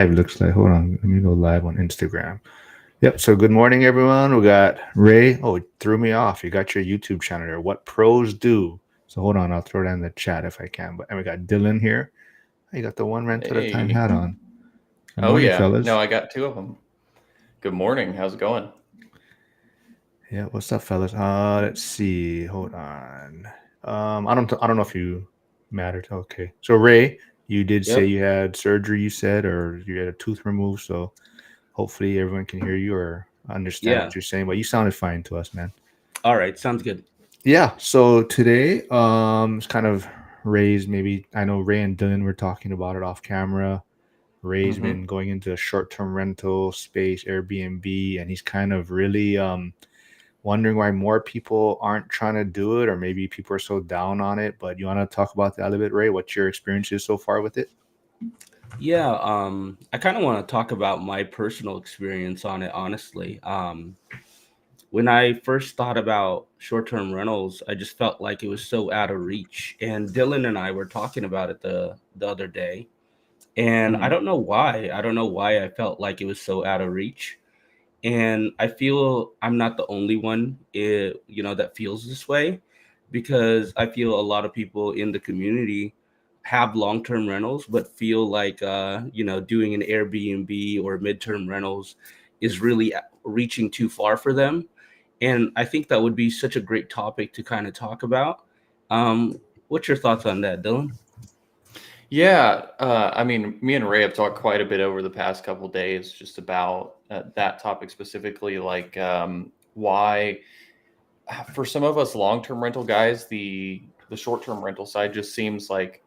Live looks like. Hold on, let me go live on Instagram. Yep. So good morning, everyone. We got Ray. Oh, it threw me off. You got your YouTube channel there. What pros do? So hold on, I'll throw that in the chat if I can. But and we got Dylan here. You got the one rent at a time Hey. hat on. Good Oh morning, yeah. No, fellas. I got two of them. Good morning. How's it going? Yeah, what's up, fellas? Let's see. Hold on. I don't know if you mattered. Okay. So Ray, you did say Yep. you had surgery. You said, or you had a tooth removed. So hopefully everyone can hear you or understand Yeah. what you're saying. But you sounded fine to us, man. All right. Sounds good. Yeah. So today, it's kind of Ray's. Maybe I know Ray and Dylan were talking about it off camera. Ray's Mm-hmm. been going into short-term rental space, Airbnb, and he's kind of really wondering why more people aren't trying to do it, or maybe people are so down on it. But you want to talk about that a little bit, Ray? What your experience is so far with it? Yeah. I kind of want to talk about my personal experience on it, honestly. When I first thought about short-term rentals, I just felt like it was so out of reach. And Dylan and I were talking about it the other day, and I Mm-hmm. don't know why. I don't know why I felt like it was so out of reach. And I feel I'm not the only one, that feels this way, because I feel a lot of people in the community have long-term rentals, but feel like doing an Airbnb or midterm rentals is really reaching too far for them. And I think that would be such a great topic to kind of talk about. Um, what's your thoughts on that, Dylan? Yeah. I mean, me and Ray have talked quite a bit over the past couple days just about that topic specifically, like why for some of us long-term rental guys, the short-term rental side just seems like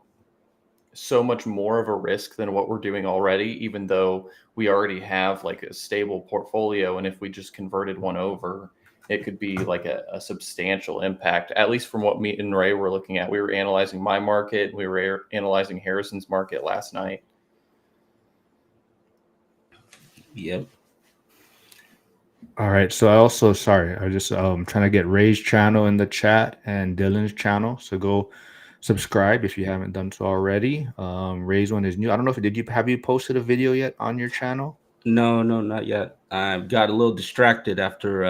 so much more of a risk than what we're doing already, even though we already have like a stable portfolio. And if we just converted one over, it could be like a substantial impact, at least from what me and Ray were looking at. We were analyzing my market, we were analyzing Harrison's market last night. Yep. All right. So I also sorry, I just trying to get Ray's channel in the chat and Dylan's channel. So go subscribe if you haven't done so already. Ray's one is new. I don't know if did you have you posted a video yet on your channel? No, no, not yet. I got a little distracted after,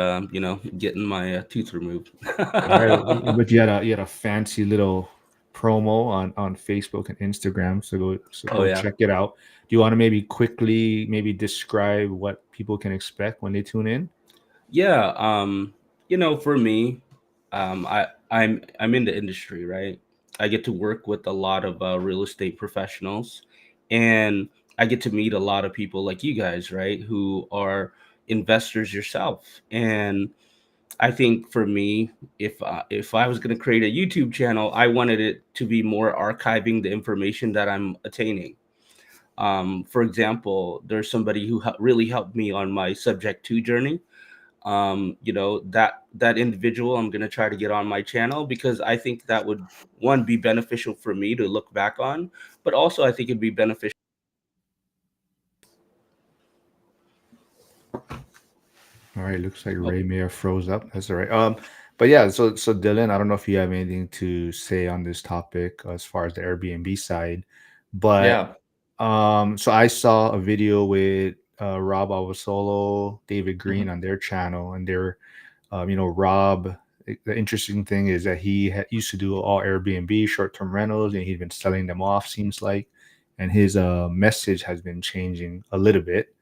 getting my tooth removed. All right, but you had a fancy little promo on Facebook and Instagram. So Oh go yeah. check it out. Do you want to maybe quickly maybe describe what people can expect when they tune in? Yeah. For me, I'm in the industry, right? I get to work with a lot of real estate professionals, and I get to meet a lot of people like you guys, right, who are investors yourself. And I think for me, if I was going to create a YouTube channel, I wanted it to be more archiving the information that I'm attaining. For example, there's somebody who really helped me on my subject to journey. That individual I'm going to try to get on my channel, because I think that would, one, be beneficial for me to look back on, but also I think it'd be beneficial. All right, looks like Oh, Ray may have froze up. That's all right. But yeah, so Dylan, I don't know if you have anything to say on this topic as far as the Airbnb side, but Yeah. so I saw a video with Rob Avasolo, David Hmm. Green on their channel, and they're Rob. The interesting thing is that he used to do all Airbnb short-term rentals, and he's been selling them off. Seems like, and his message has been changing a little bit.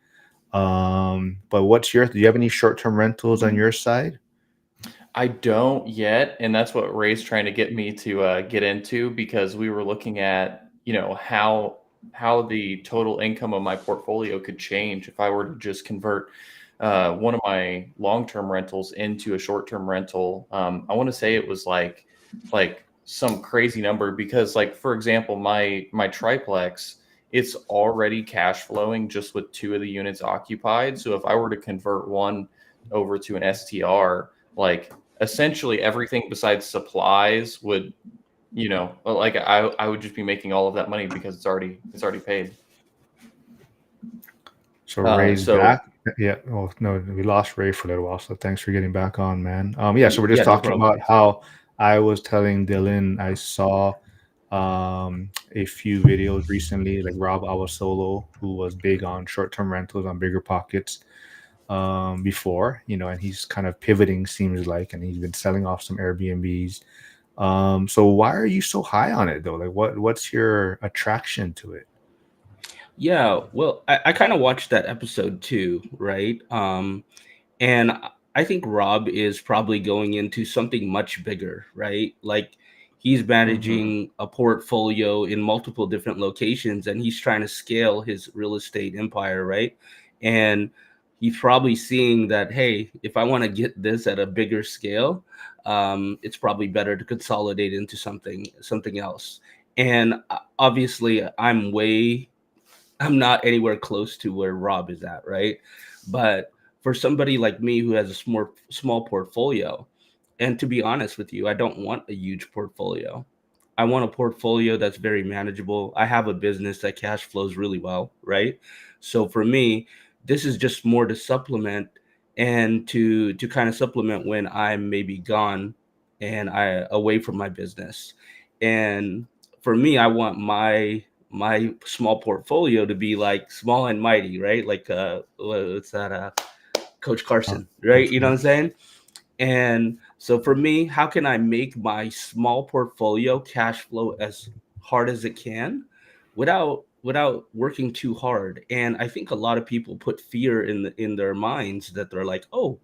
But do you have any short-term rentals on your side? I don't yet, and that's what Ray's trying to get me to get into, because we were looking at, how the total income of my portfolio could change if I were to just convert one of my long-term rentals into a short-term rental. I want to say it was like some crazy number, because like for example, my triplex, it's already cash flowing just with two of the units occupied. So if I were to convert one over to an STR, like essentially everything besides supplies would, like I would just be making all of that money because it's already paid. So Ray's So back. Yeah. Oh no, we lost Ray for a little while. So thanks for getting back on, man. Yeah. So we're just yeah, no talking problem. about how I was telling Dylan I saw a few videos recently, like Rob Awasolo, who was big on short-term rentals on Bigger Pockets before, and he's kind of pivoting, seems like, and he's been selling off some Airbnbs. So why are you so high on it though? Like, what's your attraction to it? Yeah, well, I kind of watched that episode too, right? And I think Rob is probably going into something much bigger, right? Like he's Hmm. managing a portfolio in multiple different locations and he's trying to scale his real estate empire, right? And he's probably seeing that, hey, if I want to get this at a bigger scale, it's probably better to consolidate into something else. And obviously, I'm not anywhere close to where Rob is at, right? But for somebody like me who has a small portfolio, and to be honest with you, I don't want a huge portfolio. I want a portfolio that's very manageable. I have a business that cash flows really well, right? So for me, this is just more to supplement and to kind of supplement when I'm maybe gone and I away from my business. And for me, I want my small portfolio to be like small and mighty, right? Like what's that Coach Or Carson, right? which You know what one? I'm saying? And so for me, how can I make my small portfolio cash flow as hard as it can without working too hard? And I think a lot of people put fear in their minds that they're like, "Oh,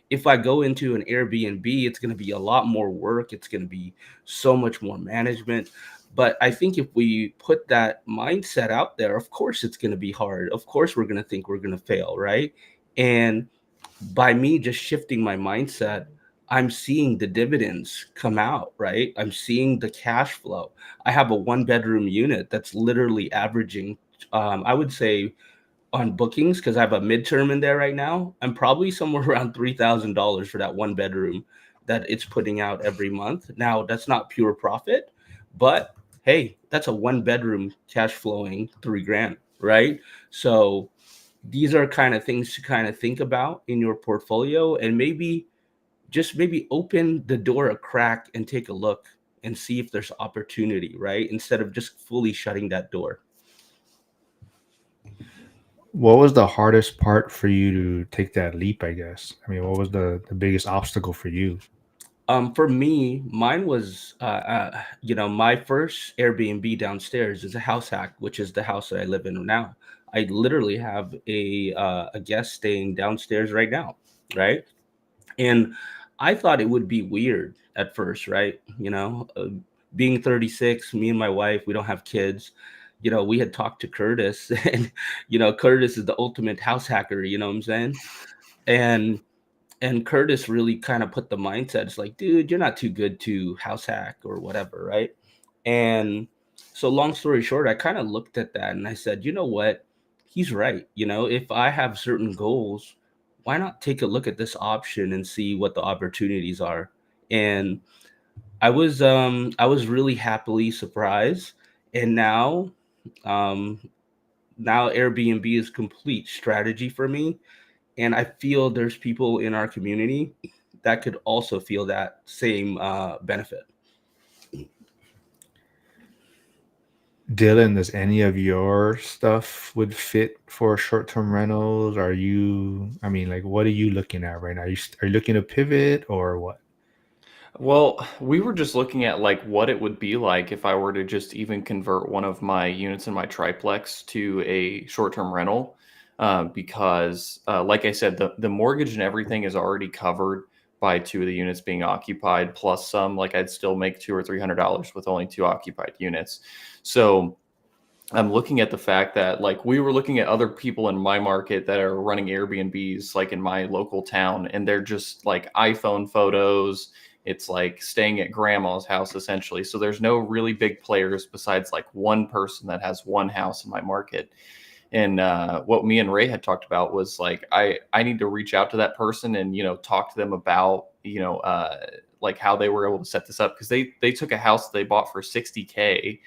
if I go into an Airbnb, it's going to be a lot more work, it's going to be so much more management." But I think if we put that mindset out there, of course it's going to be hard. Of course we're going to think we're going to fail, right? And by me just shifting my mindset, I'm seeing the dividends come out, right? I'm seeing the cash flow. I have a one bedroom unit that's literally averaging, I would say, on bookings, because I have a midterm in there right now, I'm probably somewhere around $3,000 for that one bedroom that it's putting out every month. Now, that's not pure profit, but hey, that's a one bedroom cash flowing 3 grand, right? So these are kind of things to kind of think about in your portfolio and maybe open the door a crack and take a look and see if there's opportunity, right? Instead of just fully shutting that door. What was the hardest part for you to take that leap, I guess? I mean, what was the biggest obstacle for you? For me, mine was, my first Airbnb downstairs is a house hack, which is the house that I live in now. I literally have a guest staying downstairs right now, right? And I thought it would be weird at first, right? Being 36, me and my wife, we don't have kids. We had talked to Curtis, and Curtis is the ultimate house hacker. You know what I'm saying? And Curtis really kind of put the mindset. It's like, dude, you're not too good to house hack or whatever, right? And so, long story short, I kind of looked at that and I said, you know what? He's right. If I have certain goals, why not take a look at this option and see what the opportunities are? And I was really happily surprised. And um, now Airbnb is complete strategy for me, and I feel there's people in our community that could also feel that same benefit. Dylan, does any of your stuff would fit for short-term rentals? I mean, like, what are you looking at right now? Are you looking to pivot or what? Well, we were just looking at like what it would be like if I were to just even convert one of my units in my triplex to a short-term rental, because, like I said, the mortgage and everything is already covered by two of the units being occupied, plus some. Like I'd still make $200 or $300 with only two occupied units. So I'm looking at the fact that like we were looking at other people in my market that are running Airbnbs like in my local town, and they're just like iPhone photos. It's like staying at grandma's house essentially. So there's no really big players besides like one person that has one house in my market. And what me and Ray had talked about was like I need to reach out to that person and talk to them about like how they were able to set this up, because they took a house they bought for 60K,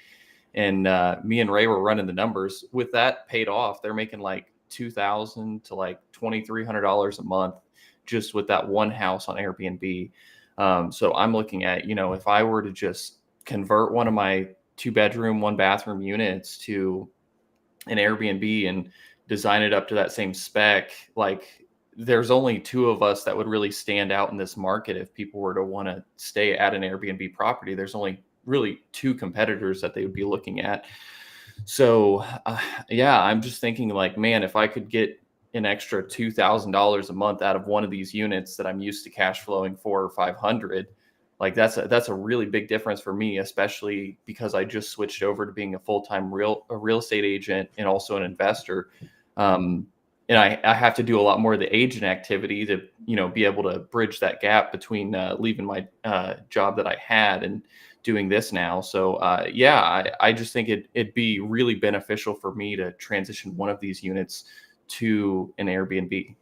and me and Ray were running the numbers. With that paid off, they're making like 2,000 to like $2,300 a month just with that one house on Airbnb. So I'm looking at, if I were to just convert one of my 2-bedroom, 1-bathroom units to an Airbnb and design it up to that same spec, like there's only two of us that would really stand out in this market. If people were to want to stay at an Airbnb property, there's only really two competitors that they would be looking at. So yeah, I'm just thinking like, man, if I could get an extra $2,000 a month out of one of these units that I'm used to cash flowing 400 or 500, like that's a really big difference for me, especially because I just switched over to being a full-time real estate agent and also an investor. And I have to do a lot more of the agent activity to, be able to bridge that gap between leaving my job that I had and doing this now. So yeah, I just think it'd be really beneficial for me to transition one of these units to an Airbnb.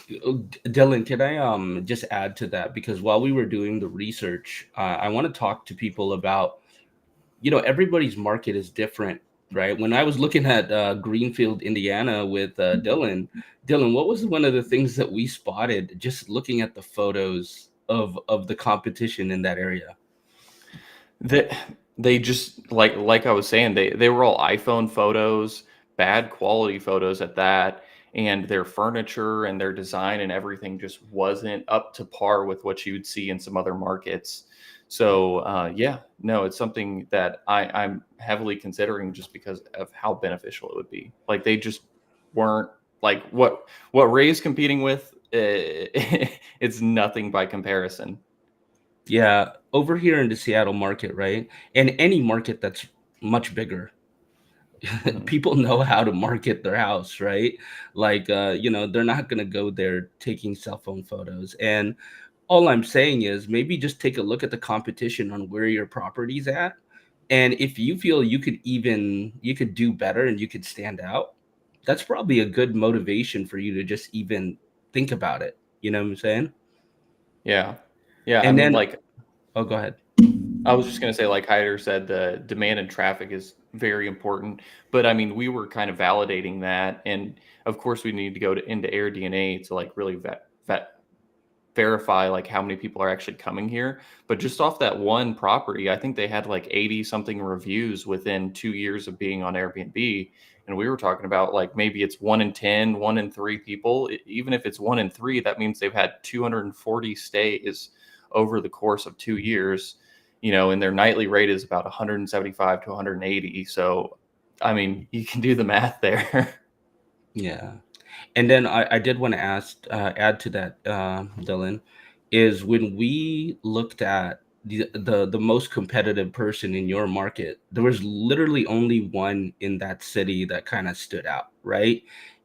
Dylan, can I just add to that? Because while we were doing the research, I want to talk to people about, everybody's market is different, right? When I was looking at Greenfield, Indiana with Dylan, what was one of the things that we spotted just looking at the photos of the competition in that area? They just like I was saying, they were all iPhone photos, bad quality photos at that, and their furniture and their design and everything just wasn't up to par with what you would see in some other markets. So yeah, no, it's something that I'm heavily considering just because of how beneficial it would be. Like they just weren't like what Ray's competing with. It's nothing by comparison. Yeah, over here in the Seattle market, right? And any market that's much bigger, Mhm. people know how to market their house, right? Like, they're not going to go there taking cell phone photos. And all I'm saying is maybe just take a look at the competition on where your property's at. And if you feel you could do better and you could stand out, that's probably a good motivation for you to just even think about it. You know what I'm saying? Yeah. Yeah. I And mean, then, like, oh, go ahead. I was just going to say, like Hyder said, the demand and traffic is very important. But I mean, we were kind of validating that. And of course, we need to go into AirDNA to like really verify like how many people are actually coming here. But just off that one property, I think they had like 80 something reviews within 2 years of being on Airbnb. And we were talking about like maybe it's 1 in 10, 1 in 3 people. Even if it's 1 in 3, that means they've had 240 stays over the course of 2 years, and their nightly rate is about 175 to 180. So, I mean, you can do the math there. Yeah. And then I did want to add to that, Dylan, is when we looked at the most competitive person in your market, there was literally only one in that city that kind of stood out, right?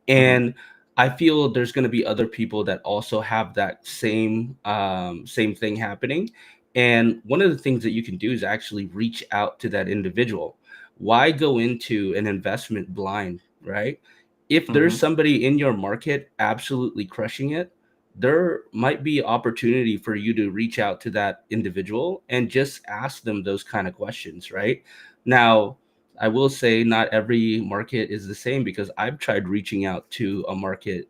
Mhm. And I feel there's going to be other people that also have that same thing happening. And one of the things that you can do is actually reach out to that individual. Why go into an investment blind, right? If there's Mhm. somebody in your market absolutely crushing it, there might be opportunity for you to reach out to that individual and just ask them those kind of questions, right? Now, I will say not every market is the same because I've tried reaching out to a market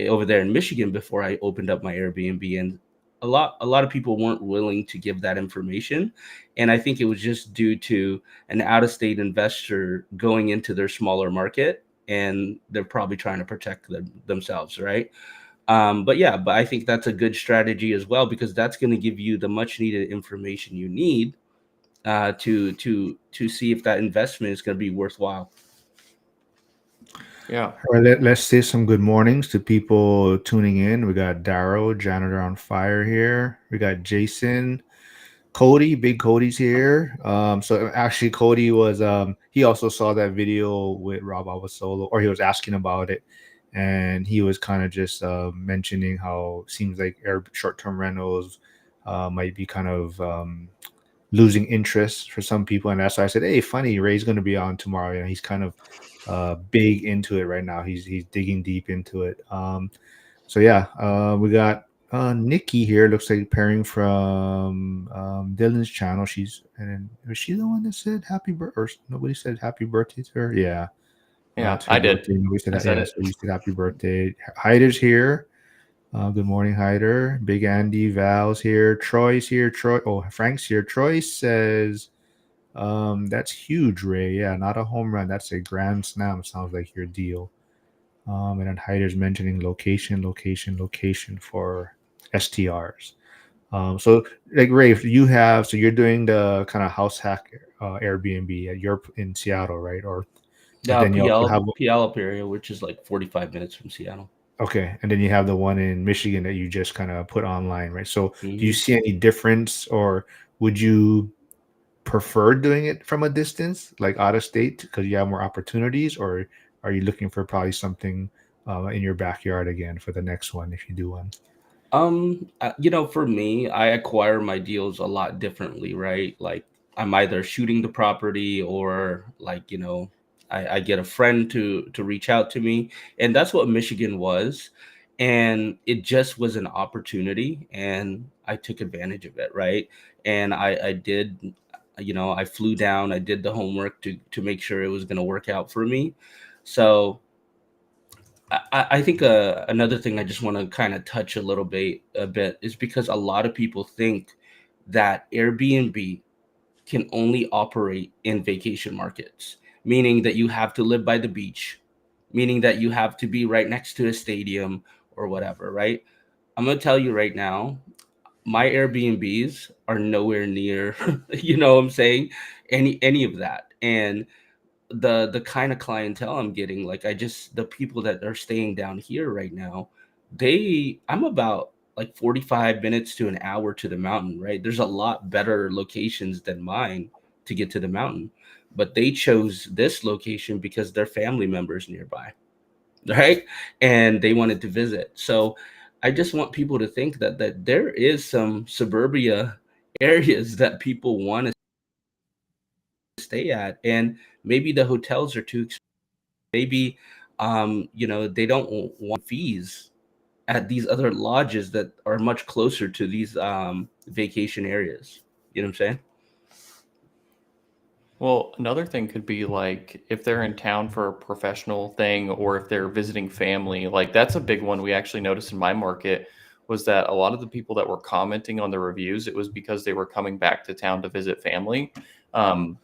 over there in Michigan before I opened up my Airbnb, and a lot of people weren't willing to give that information, and I think it was just due to an out-of-state investor going into their smaller market, and they're probably trying to protect themselves, right? But I think that's a good strategy as well because that's going to give you the much needed information you need to see if that investment is going to be worthwhile. Yeah. All right, let's say some good mornings to people tuning in. We got Daryl, Janitor on Fire here. We got Jason, Cody, Big Cody's here. So actually, Cody was he also saw that video with Rob Solo, or he was asking about it, and he was kind of just mentioning how it seems like short-term rentals might be kind of losing interest for some people, and that's why I said, "Hey, funny, Ray's going to be on tomorrow." He's kind of big into it right now. He's digging deep into it. So yeah, we got Nikki here. Looks like pairing from Dylan's channel. Was she the one that said happy birthday? Or nobody said happy birthday to her? Yeah, Yeah, it's her I did. birthday. Nobody said I that. said Yeah, it. so you said happy birthday. Hyder's here. Good morning, Hyder. Big Andy, Val's here. Troy's here. Frank's here. Troy says That's huge, Ray. Yeah, not a home run. That's a grand slam. Sounds like your deal. And then Hyder's mentioning location, location, location for STRs. So like Ray, if you have, so you're doing the kind of house hack Airbnb at your in Seattle, right? Or but Yeah, then you also have PL up area, which is like 45 minutes from Seattle. okay, and then you have the one in Michigan that you just kind of put online, right? So do you Hmm. see any difference, or would you prefer doing it from a distance, like out of state, because you have more opportunities, or are you looking for probably something in your backyard again for the next one if you do one? For me, I acquire my deals a lot differently, right? Like I'm either shooting the property or like, I get a friend to reach out to me. And that's what Michigan was. And it just was an opportunity and I took advantage of it, right? And I did, I flew down, I did the homework to make sure it was gonna work out for me. So I think another thing I just want to kind of touch a bit is because a lot of people think that Airbnb can only operate in vacation markets, meaning that you have to live by the beach, meaning that you have to be right next to a stadium or whatever, right? I'm gonna tell you right now, my Airbnbs are nowhere near, what I'm saying, any of that, and the kind of clientele I'm getting, like the people that are staying down here right now, I'm about like 45 minutes to an hour to the mountain, right? There's a lot better locations than mine to get to the mountain, but they chose this location because their family members nearby, right? And they wanted to visit. So I just want people to think that there is some suburbia areas that people want to stay at, and maybe the hotels are too expensive. Maybe they don't want fees at these other lodges that are much closer to these vacation areas. You know what I'm saying? Well, another thing could be like if they're in town for a professional thing or if they're visiting family, like that's a big one we actually noticed in my market was that a lot of the people that were commenting on the reviews, it was because they were coming back to town to visit family. Um,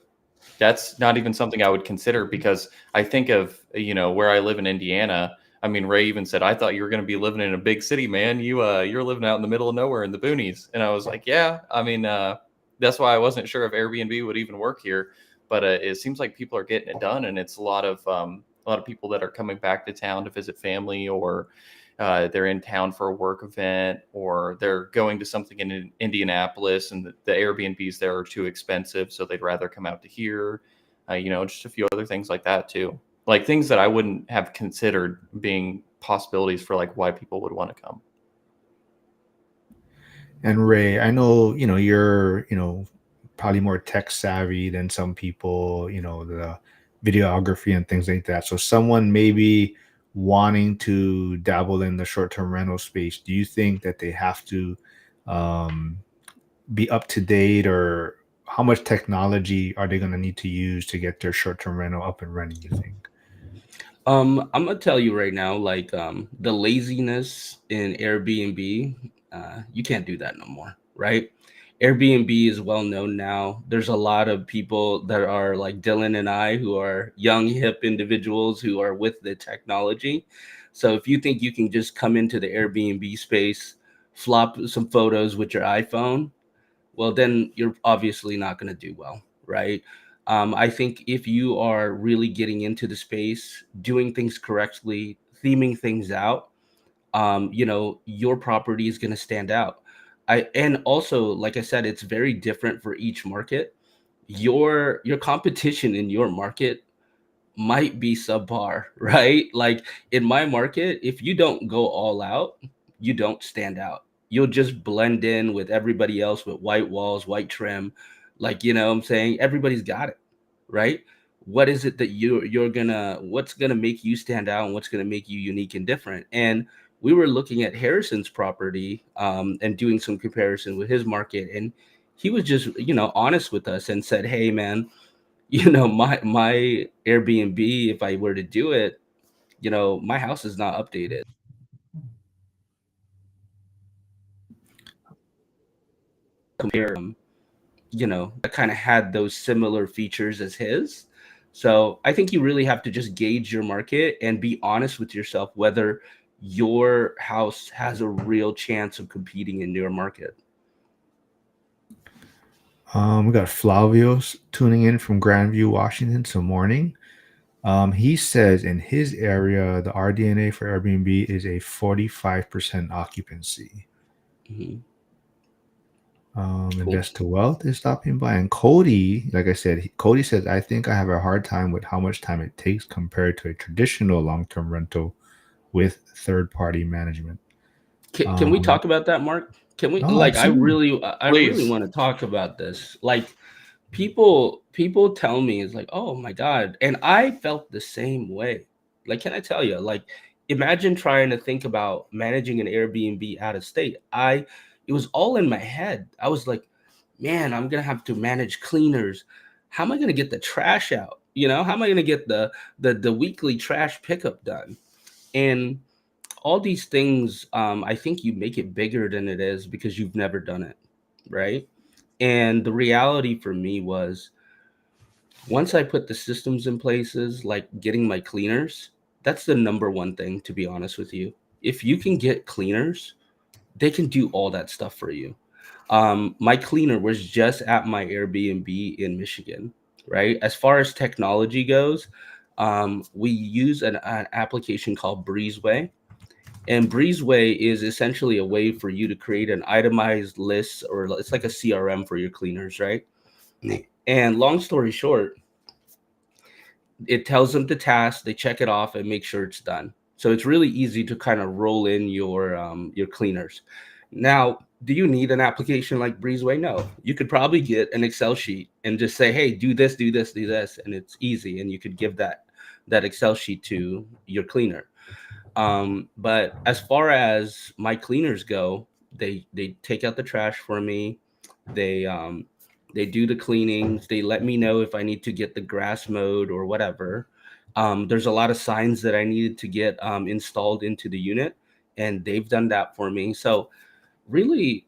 that's not even something I would consider because I think of, where I live in Indiana. I mean, Ray even said, I thought you were going to be living in a big city, man. You're living out in the middle of nowhere in the boonies. And I was like, yeah, I mean, that's why I wasn't sure if Airbnb would even work here. But it seems like people are getting it done. And it's a lot of people that are coming back to town to visit family or they're in town for a work event or they're going to something in Indianapolis and the Airbnbs there are too expensive. So they'd rather come out to here, just a few other things like that too. Like things that I wouldn't have considered being possibilities for like why people would want to come. And Ray, I know, you're, probably more tech savvy than some people, the videography and things like that. So someone maybe wanting to dabble in the short-term rental space, do you think that they have to um, be up to date, or how much technology are they going to need to use to get their short-term rental up and running, you think? I'm gonna tell you right now, like the laziness in Airbnb, you can't do that no more, right? Airbnb is well known now. There's a lot of people that are like Dylan and I who are young, hip individuals who are with the technology. So if you think you can just come into the Airbnb space, flop some photos with your iPhone, well, then you're obviously not going to do well, right? I think if you are really getting into the space, doing things correctly, theming things out, your property is going to stand out. And also, like I said, it's very different for each market. Your competition in your market might be subpar, right? Like in my market, if you don't go all out, you don't stand out. You'll just blend in with everybody else with white walls, white trim. Like, what I'm saying? Everybody's got it, right? What is it that what's gonna make you stand out and what's gonna make you unique and different? And we were looking at Harrison's property and doing some comparison with his market. And he was just, honest with us and said, hey man, my Airbnb, if I were to do it, my house is not updated. Compare that kind of had those similar features as his. So I think you really have to just gauge your market and be honest with yourself whether your house has a real chance of competing in your market. We got Flavio tuning in from Grandview, Washington. So morning. He says in his area, the RDNA for Airbnb is a 45% occupancy. Mm-hmm. Cool. Invest to Wealth is stopping by. And Cody, like I said, Cody says, I think I have a hard time with how much time it takes compared to a traditional long-term rental with third-party management. Can we talk about that, Mark? Can we Oh, absolutely. I really Please. want to talk about this. Like people tell me it's like, oh my God. And I felt the same way. Like, can I tell you, like, imagine trying to think about managing an Airbnb out of state. It was all in my head. I was like, man, I'm gonna have to manage cleaners. How am I gonna get the trash out? How am I gonna get the weekly trash pickup done? And all these things, I think you make it bigger than it is because you've never done it, right? And the reality for me was once I put the systems in places, like getting my cleaners, that's the number one thing, to be honest with you. If you can get cleaners, they can do all that stuff for you. My cleaner was just at my Airbnb in Michigan, right? As far as technology goes, we use an application called Breezeway. And Breezeway is essentially a way for you to create an itemized list, or it's like a CRM for your cleaners, right? And long story short, it tells them the task, they check it off and make sure it's done. So it's really easy to kind of roll in your cleaners. Now, do you need an application like Breezeway? No. You could probably get an Excel sheet and just say, hey, do this, do this, do this, and it's easy. And you could give that Excel sheet to your cleaner. But as far as my cleaners go, they take out the trash for me. They they do the cleanings. They let me know if I need to get the grass mowed or whatever. There's a lot of signs that I needed to get installed into the unit, and they've done that for me. So really,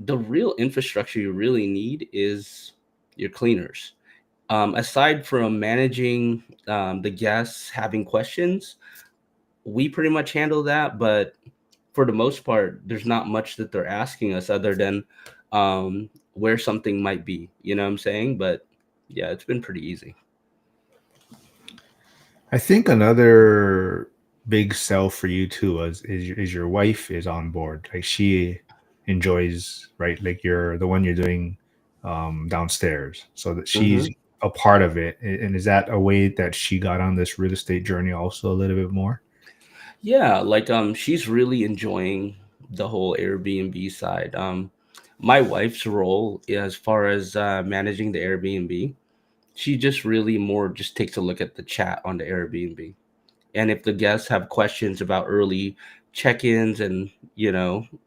the real infrastructure you really need is your cleaners. Aside from managing the guests having questions, we pretty much handle that, but for the most part, there's not much that they're asking us other than where something might be. You know what I'm saying? But yeah, it's been pretty easy. I think another big sell for you too is your wife is on board. Like she enjoys, right? Like you're the one you're doing downstairs, so that she's a part of it. And is that a way that she got on this real estate journey also a little bit more? Yeah, like she's really enjoying the whole Airbnb side. My wife's role as far as managing the Airbnb, she just really more just takes a look at the chat on the Airbnb. And if the guests have questions about early check-ins and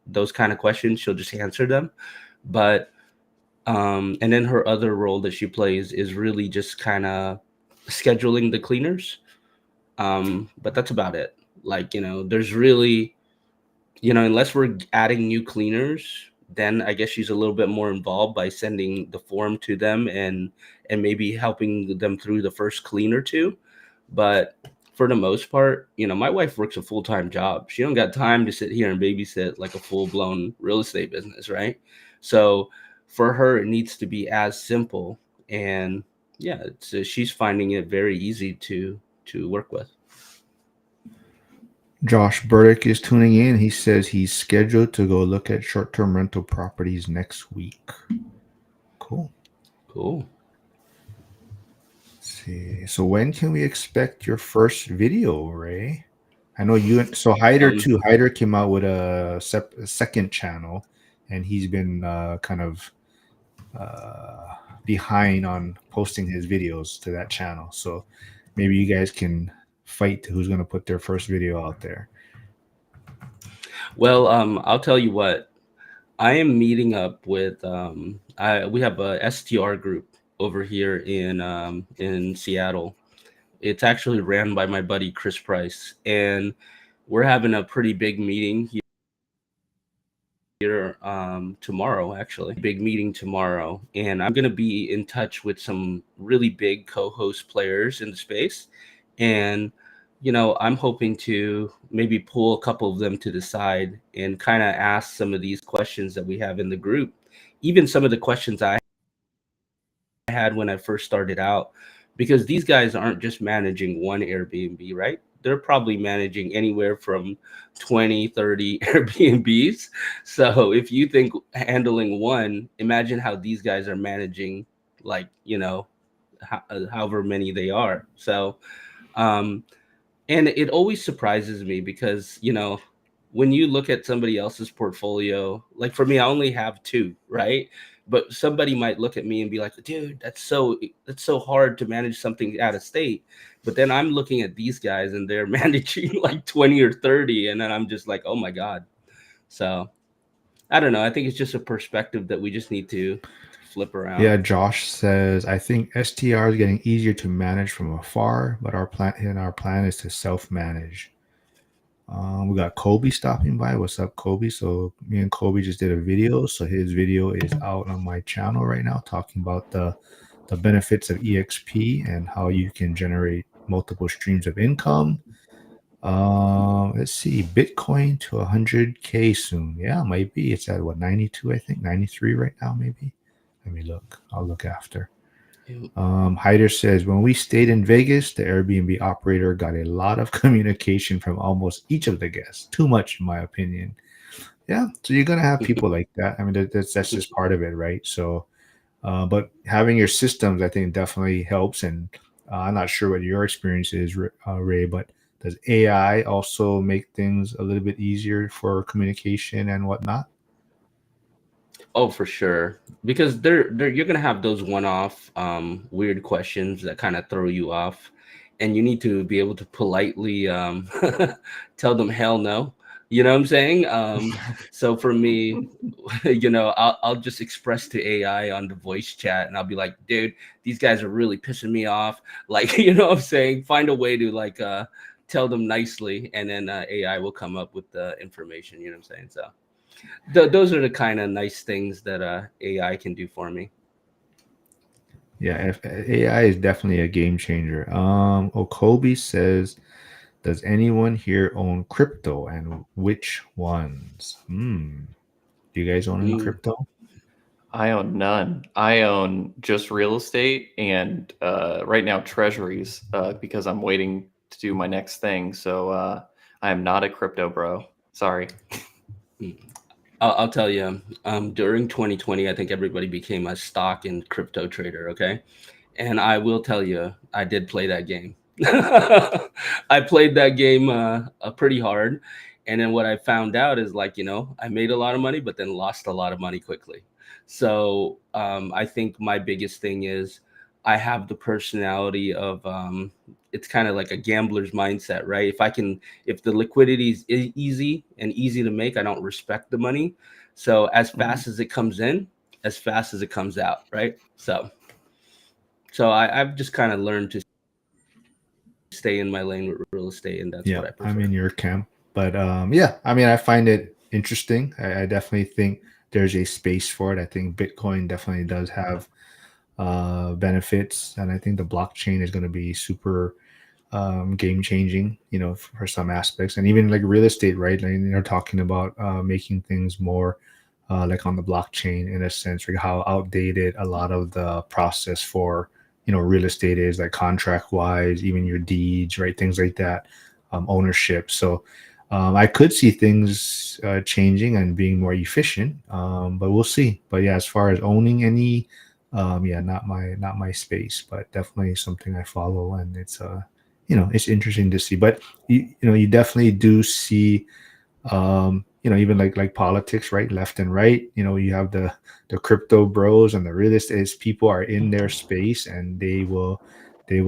those kind of questions, she'll just answer them. But and then her other role that she plays is really just kind of scheduling the cleaners. But that's about it. Like, there's really, unless we're adding new cleaners, then I guess she's a little bit more involved by sending the form to them and maybe helping them through the first clean or two. But for the most part, my wife works a full-time job. She don't got time to sit here and babysit like a full-blown real estate business, right? So for her, it needs to be as simple. And yeah, she's finding it very easy to work with. Josh Burdick is tuning in. He says he's scheduled to go look at short-term rental properties next week. Cool. Let's see. So when can we expect your first video, Ray? I know you. So Hyder too. Hyder came out with a second channel, and he's been kind of behind on posting his videos to that channel. So maybe you guys can fight who's going to put their first video out there. Well, I'll tell you what. I am meeting up with we have a STR group over here in Seattle. It's actually ran by my buddy Chris Price, and we're having a pretty big meeting here tomorrow, actually. Big meeting tomorrow. And I'm going to be in touch with some really big co host players in the space. And, I'm hoping to maybe pull a couple of them to the side and kind of ask some of these questions that we have in the group. Even some of the questions I had when I first started out, because these guys aren't just managing one Airbnb, right? They're probably managing anywhere from 20, 30 Airbnbs. So if you think handling one, imagine how these guys are managing, like, however many they are. So, um, and it always surprises me because, when you look at somebody else's portfolio, like for me, I only have two, right? But somebody might look at me and be like, dude, that's so hard to manage something out of state. But then I'm looking at these guys and they're managing like 20 or 30. And then I'm just like, oh my God. So I don't know. I think it's just a perspective that we just need to flip around. Yeah, Josh says, I think STR is getting easier to manage from afar, but our plan is to self-manage. We got Kobe stopping by. What's up, Kobe? So me and Kobe just did a video. So his video is out on my channel right now, talking about the benefits of EXP and how you can generate multiple streams of income. Let's see, Bitcoin to 100K soon. Yeah, might be. It's at what, 92, I think, 93 right now, maybe. Let me look. I'll look after. Hyder says, when we stayed in Vegas, the Airbnb operator got a lot of communication from almost each of the guests. Too much, in my opinion. Yeah, so you're gonna have people like that. I mean, that's just part of it, right? So, but having your systems, I think, definitely helps. And I'm not sure what your experience is, Ray, but does AI also make things a little bit easier for communication and whatnot? Oh, for sure. Because they're you're gonna have those one-off weird questions that kind of throw you off, and you need to be able to politely tell them hell no. You know what I'm saying? So for me, I'll just express to AI on the voice chat, and I'll be like, dude, these guys are really pissing me off. Like, you know what I'm saying? Find a way to like tell them nicely, and then AI will come up with the information. You know what I'm saying? So those are the kind of nice things that AI can do for me. Yeah, AI is definitely a game changer. Okobi says, does anyone here own crypto and which ones? Do you guys own any crypto? I own none. I own just real estate and right now treasuries because I'm waiting to do my next thing. So I am not a crypto bro. Sorry. I'll tell you, during 2020, I think everybody became a stock and crypto trader. Okay. And I will tell you, I did play that game. I played that game pretty hard. And then what I found out is like, I made a lot of money, but then lost a lot of money quickly. So I think my biggest thing is I have the personality of it's kind of like a gambler's mindset, right? If the liquidity is easy and easy to make, I don't respect the money. So as fast as it comes in, as fast as it comes out, right? So I've just kind of learned to stay in my lane with real estate, and that's Yeah, what I prefer. I'm in your camp. But yeah, I mean, I find it interesting. I definitely think there's a space for it. I think Bitcoin definitely does have benefits, and I think the blockchain is going to be super game changing, for some aspects, and even like real estate, right? Like, they're talking about making things more like on the blockchain in a sense, like how outdated a lot of the process for real estate is, like contract wise, even your deeds, right? Things like that, ownership. So I could see things changing and being more efficient, but we'll see. But yeah, as far as owning any, yeah, not my space, but definitely something I follow, and it's it's interesting to see. But you definitely do see even like politics, right? Left and right. You have the crypto bros and the real estate people are in their space, and they will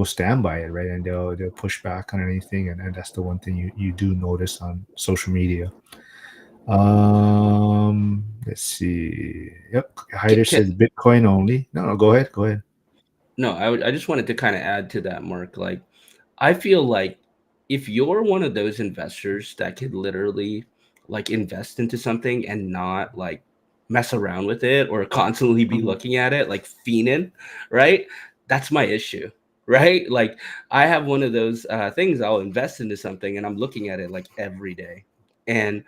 stand by it, right? And they'll push back on anything, and that's the one thing you do notice on social media. Let's see. Yep, Hyder says Bitcoin only. No, go ahead. No, I just wanted to kind of add to that, Mark. Like, I feel like if you're one of those investors that could literally like invest into something and not like mess around with it or constantly be looking at it like fiending, right? That's my issue, right? Like I have one of those things. I'll invest into something and I'm looking at it like every day, and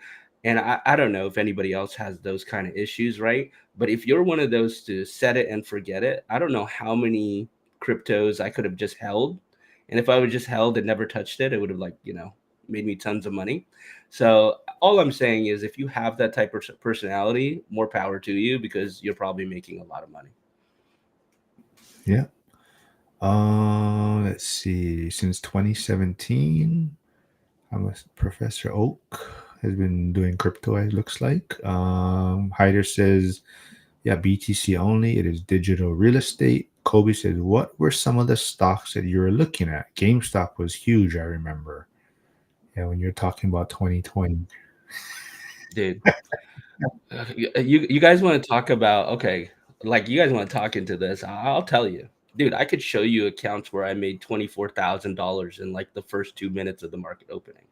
I don't know if anybody else has those kind of issues, right? But if you're one of those to set it and forget it, I don't know how many cryptos I could have just held, and if I would just held and never touched it, it would have like made me tons of money. So all I'm saying is, if you have that type of personality, more power to you because you're probably making a lot of money. Yeah. Let's see. Since 2017, Professor Oak has been doing crypto, it looks like. Hyder says, yeah, BTC only. It is digital real estate. Kobe says, what were some of the stocks that you were looking at? GameStop was huge, I remember. Yeah, when you're talking about 2020. Dude, you guys want to talk about, okay, like you guys want to talk into this, I'll tell you. Dude, I could show you accounts where I made $24,000 in like the first 2 minutes of the market opening,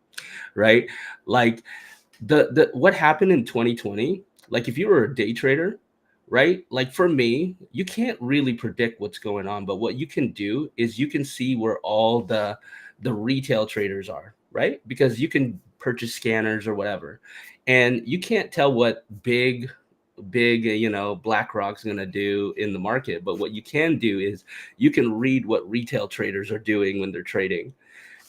right? Like the what happened in 2020, like if you were a day trader, right? Like for me, you can't really predict what's going on, but what you can do is you can see where all the retail traders are, right? Because you can purchase scanners or whatever. And you can't tell what big BlackRock's going to do in the market, but what you can do is you can read what retail traders are doing when they're trading,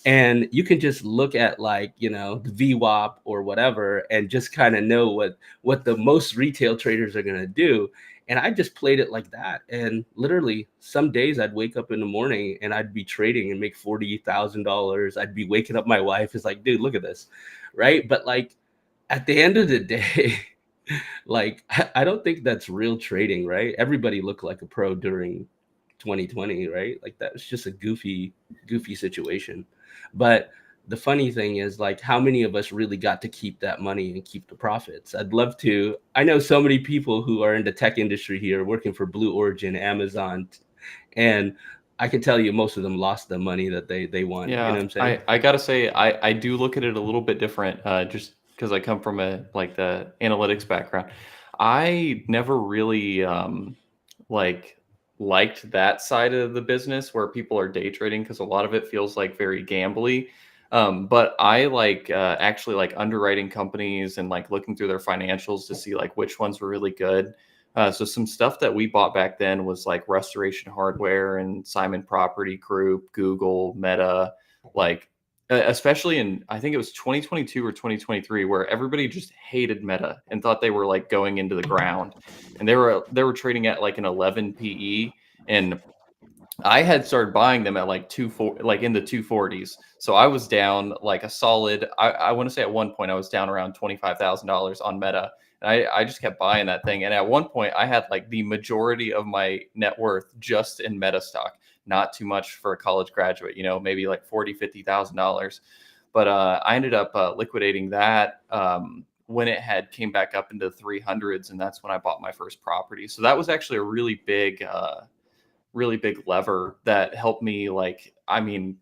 and you can just look at like the VWAP or whatever and just kind of know what the most retail traders are going to do. And I just played it like that, and literally some days I'd wake up in the morning and I'd be trading and make $40,000. I'd be waking up my wife, is like, dude, look at this, right? But like at the end of the day, like I don't think that's real trading, right? Everybody looked like a pro during 2020, right? Like that was just a goofy situation. But the funny thing is, like, how many of us really got to keep that money and keep the profits? I'd love to. I know so many people who are in the tech industry here working for Blue Origin, Amazon, and I can tell you most of them lost the money that they won. Yeah, You know what I'm saying? I gotta say, I do look at it a little bit different, just because I come from the analytics background. I never really like liked that side of the business where people are day trading, because a lot of it feels like very gambly. But I like actually like underwriting companies and like looking through their financials to see like which ones were really good. So some stuff that we bought back then was like Restoration Hardware and Simon Property Group, Google, Meta, like especially in, I think it was 2022 or 2023, where everybody just hated Meta and thought they were like going into the ground, and they were trading at like an 11 PE, and I had started buying them at like like in the 240s. So I was down like a solid, I want to say at one point I was down around $25,000 on Meta. And I just kept buying that thing. And at one point I had like the majority of my net worth just in Meta stock. Not too much for a college graduate, maybe like $40,000, $50,000. But I ended up liquidating that when it had came back up into the 300s. And that's when I bought my first property. So that was actually a really big lever that helped me, like, I mean,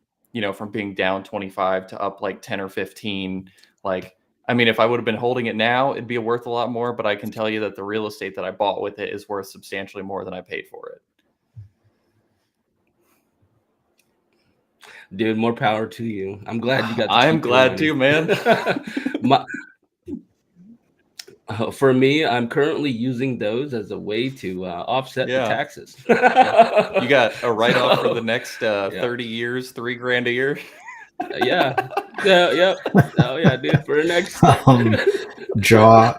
from being down 25 to up like 10 or 15. Like, I mean, if I would have been holding it now, it'd be worth a lot more, but I can tell you that the real estate that I bought with it is worth substantially more than I paid for it. Dude, more power to you. I'm glad you got to I'm keep your glad money. too, man. For me, I'm currently using those as a way to offset the Yeah. taxes. You got a write-off for the next 30 yeah. years, $3,000 a year. Yeah. Oh yeah, dude. For the next Jaw.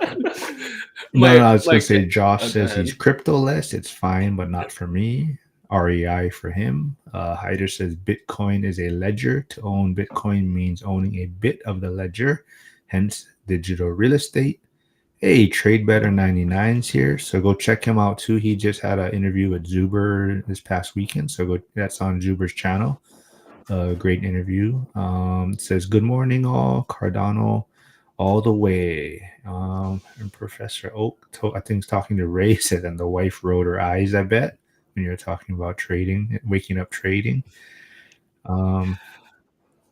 No, I was going to say, go Josh says ahead. he's crypto-less. It's fine, but not for me. REI for him. Hyder says Bitcoin is a ledger. To own Bitcoin means owning a bit of the ledger, hence digital real estate. Hey, Trade Better 99's here, so go check him out too. He just had an interview with Zuber this past weekend, so go. That's on Zuber's channel. Great interview. It says good morning, all. Cardano, all the way. And Professor Oak, I think, is talking to Ray. Said, and the wife rolled her eyes. I bet when you're talking about trading, waking up trading.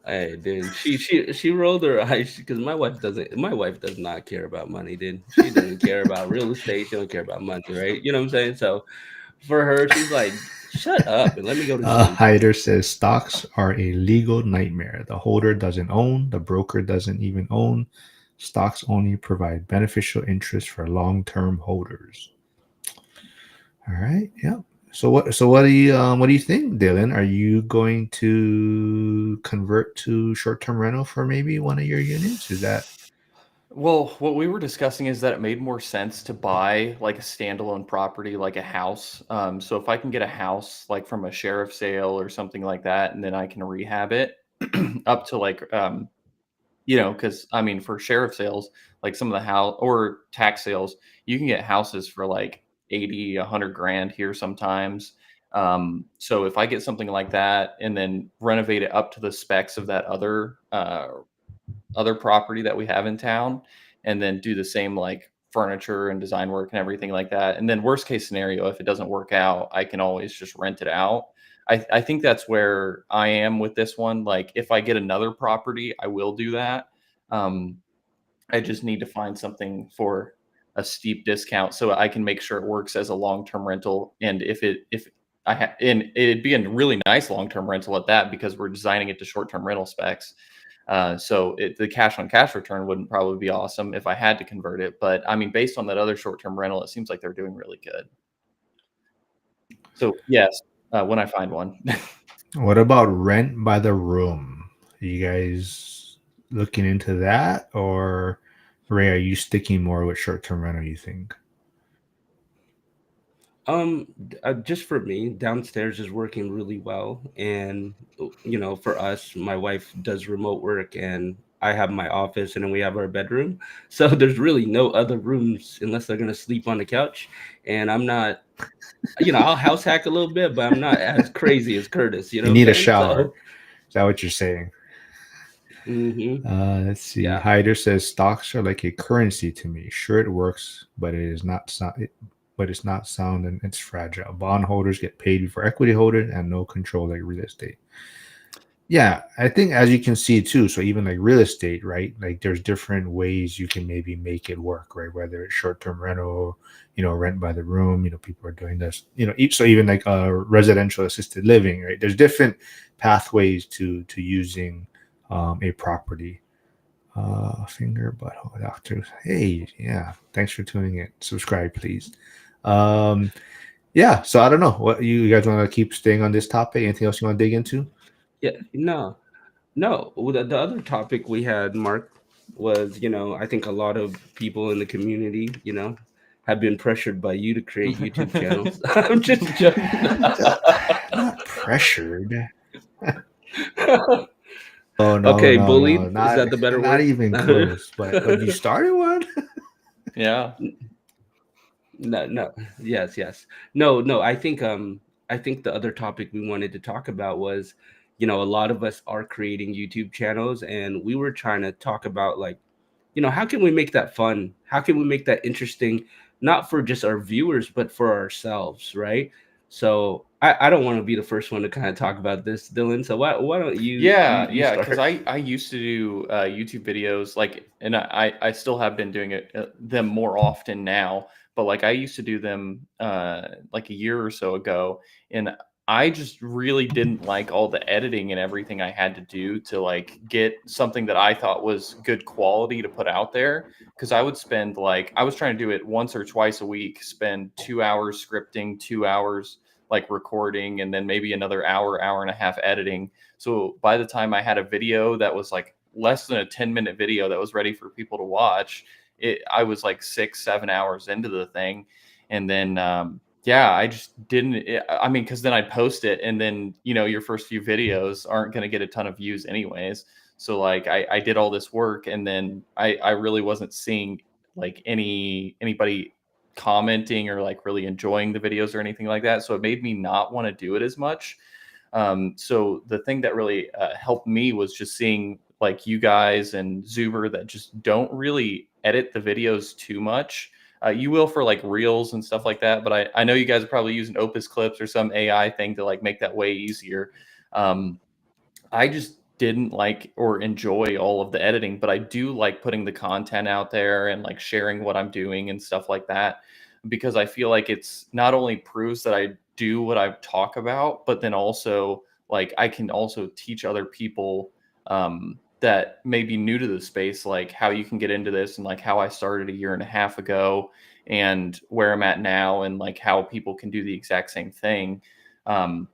Hey, dude, she rolled her eyes because my wife does not care about money, dude. She doesn't care about real estate. She don't care about money, right? You know what I'm saying? So for her, she's like, shut up and let me go to sleep. Hyder says stocks are a legal nightmare. The holder doesn't own, the broker doesn't even own. Stocks only provide beneficial interest for long-term holders. All right. Yeah. What do you think, Dylan? Are you going to convert to short-term rental for maybe one of your units? Is that Well, what we were discussing is that it made more sense to buy like a standalone property, like a house. So if I can get a house like from a sheriff sale or something like that, and then I can rehab it up to like because I mean, for sheriff sales, like some of the house or tax sales, you can get houses for like 80, 100 grand here sometimes. So if I get something like that and then renovate it up to the specs of that other property that we have in town, and then do the same like furniture and design work and everything like that. And then worst case scenario, if it doesn't work out, I can always just rent it out. I think that's where I am with this one. Like if I get another property, I will do that. Um, I just need to find something for a steep discount so I can make sure it works as a long-term rental. And and it'd be a really nice long-term rental at that because we're designing it to short-term rental specs. The cash on cash return wouldn't probably be awesome if I had to convert it. But I mean, based on that other short-term rental, it seems like they're doing really good. So yes, when I find one. what about rent by the room? Are you guys looking into that, or Ray, are you sticking more with short-term rental, you think? Just for me, downstairs is working really well, and for us, my wife does remote work, and I have my office, and then we have our bedroom. So there's really no other rooms unless they're gonna sleep on the couch, and I'm not, I'll house hack a little bit, but I'm not as crazy as Curtis. You know You what I'm need a saying? shower. So, Is that what you're saying? Let's see. yeah. Hyder says stocks are like a currency to me. Sure, it works, but it is not sound. But it's not sound and it's fragile. Bondholders get paid before equity holders and no control like real estate. Yeah, I think as you can see too. So even like real estate, right? Like there's different ways you can maybe make it work, right? Whether it's short-term rental, rent by the room. People are doing this. So even like residential assisted living, right? There's different pathways to using a property. Finger butthole doctor. Hey, yeah. Thanks for tuning in. Subscribe, please. Yeah. So I don't know what you guys want to keep staying on this topic. Anything else you want to dig into? Yeah, no. Well, the other topic we had, Mark, was I think a lot of people in the community, have been pressured by you to create YouTube channels. I'm just joking. Not pressured. Oh no, Okay, no, no, bullied. Is not that the better not word? even close. But you started one. Yeah. No, no. Yes, yes. No, no. I think the other topic we wanted to talk about was, a lot of us are creating YouTube channels, and we were trying to talk about, like, how can we make that fun? How can we make that interesting, not for just our viewers, but for ourselves, right? So I don't want to be the first one to kind of talk about this, Dylan. So why don't you Yeah, because start? I used to do YouTube videos like, and I still have been doing it them more often now, but like I used to do them like a year or so ago, and I just really didn't like all the editing and everything I had to do to like get something that I thought was good quality to put out there. Because I would spend like I was trying to do it once or twice a week, spend 2 hours scripting, 2 hours like recording, and then maybe another hour, hour and a half editing. So by the time I had a video that was like less than a 10-minute video that was ready for people to watch, I was like 6, 7 hours into the thing. And then, yeah, I just didn't, I mean, cause then I'd post it and then, your first few videos aren't going to get a ton of views anyways. So like I did all this work and then I really wasn't seeing like anybody commenting or like really enjoying the videos or anything like that. So it made me not want to do it as much. So the thing that really helped me was just seeing like you guys and Zuber that just don't really edit the videos too much. You will for like reels and stuff like that, but I know you guys are probably using Opus Clips or some AI thing to like make that way easier. Um, I just didn't like or enjoy all of the editing, but I do like putting the content out there and like sharing what I'm doing and stuff like that, because I feel like it's not only proves that I do what I talk about, but then also like I can also teach other people that may be new to the space, like how you can get into this and like how I started a year and a half ago and where I'm at now and like how people can do the exact same thing. Um,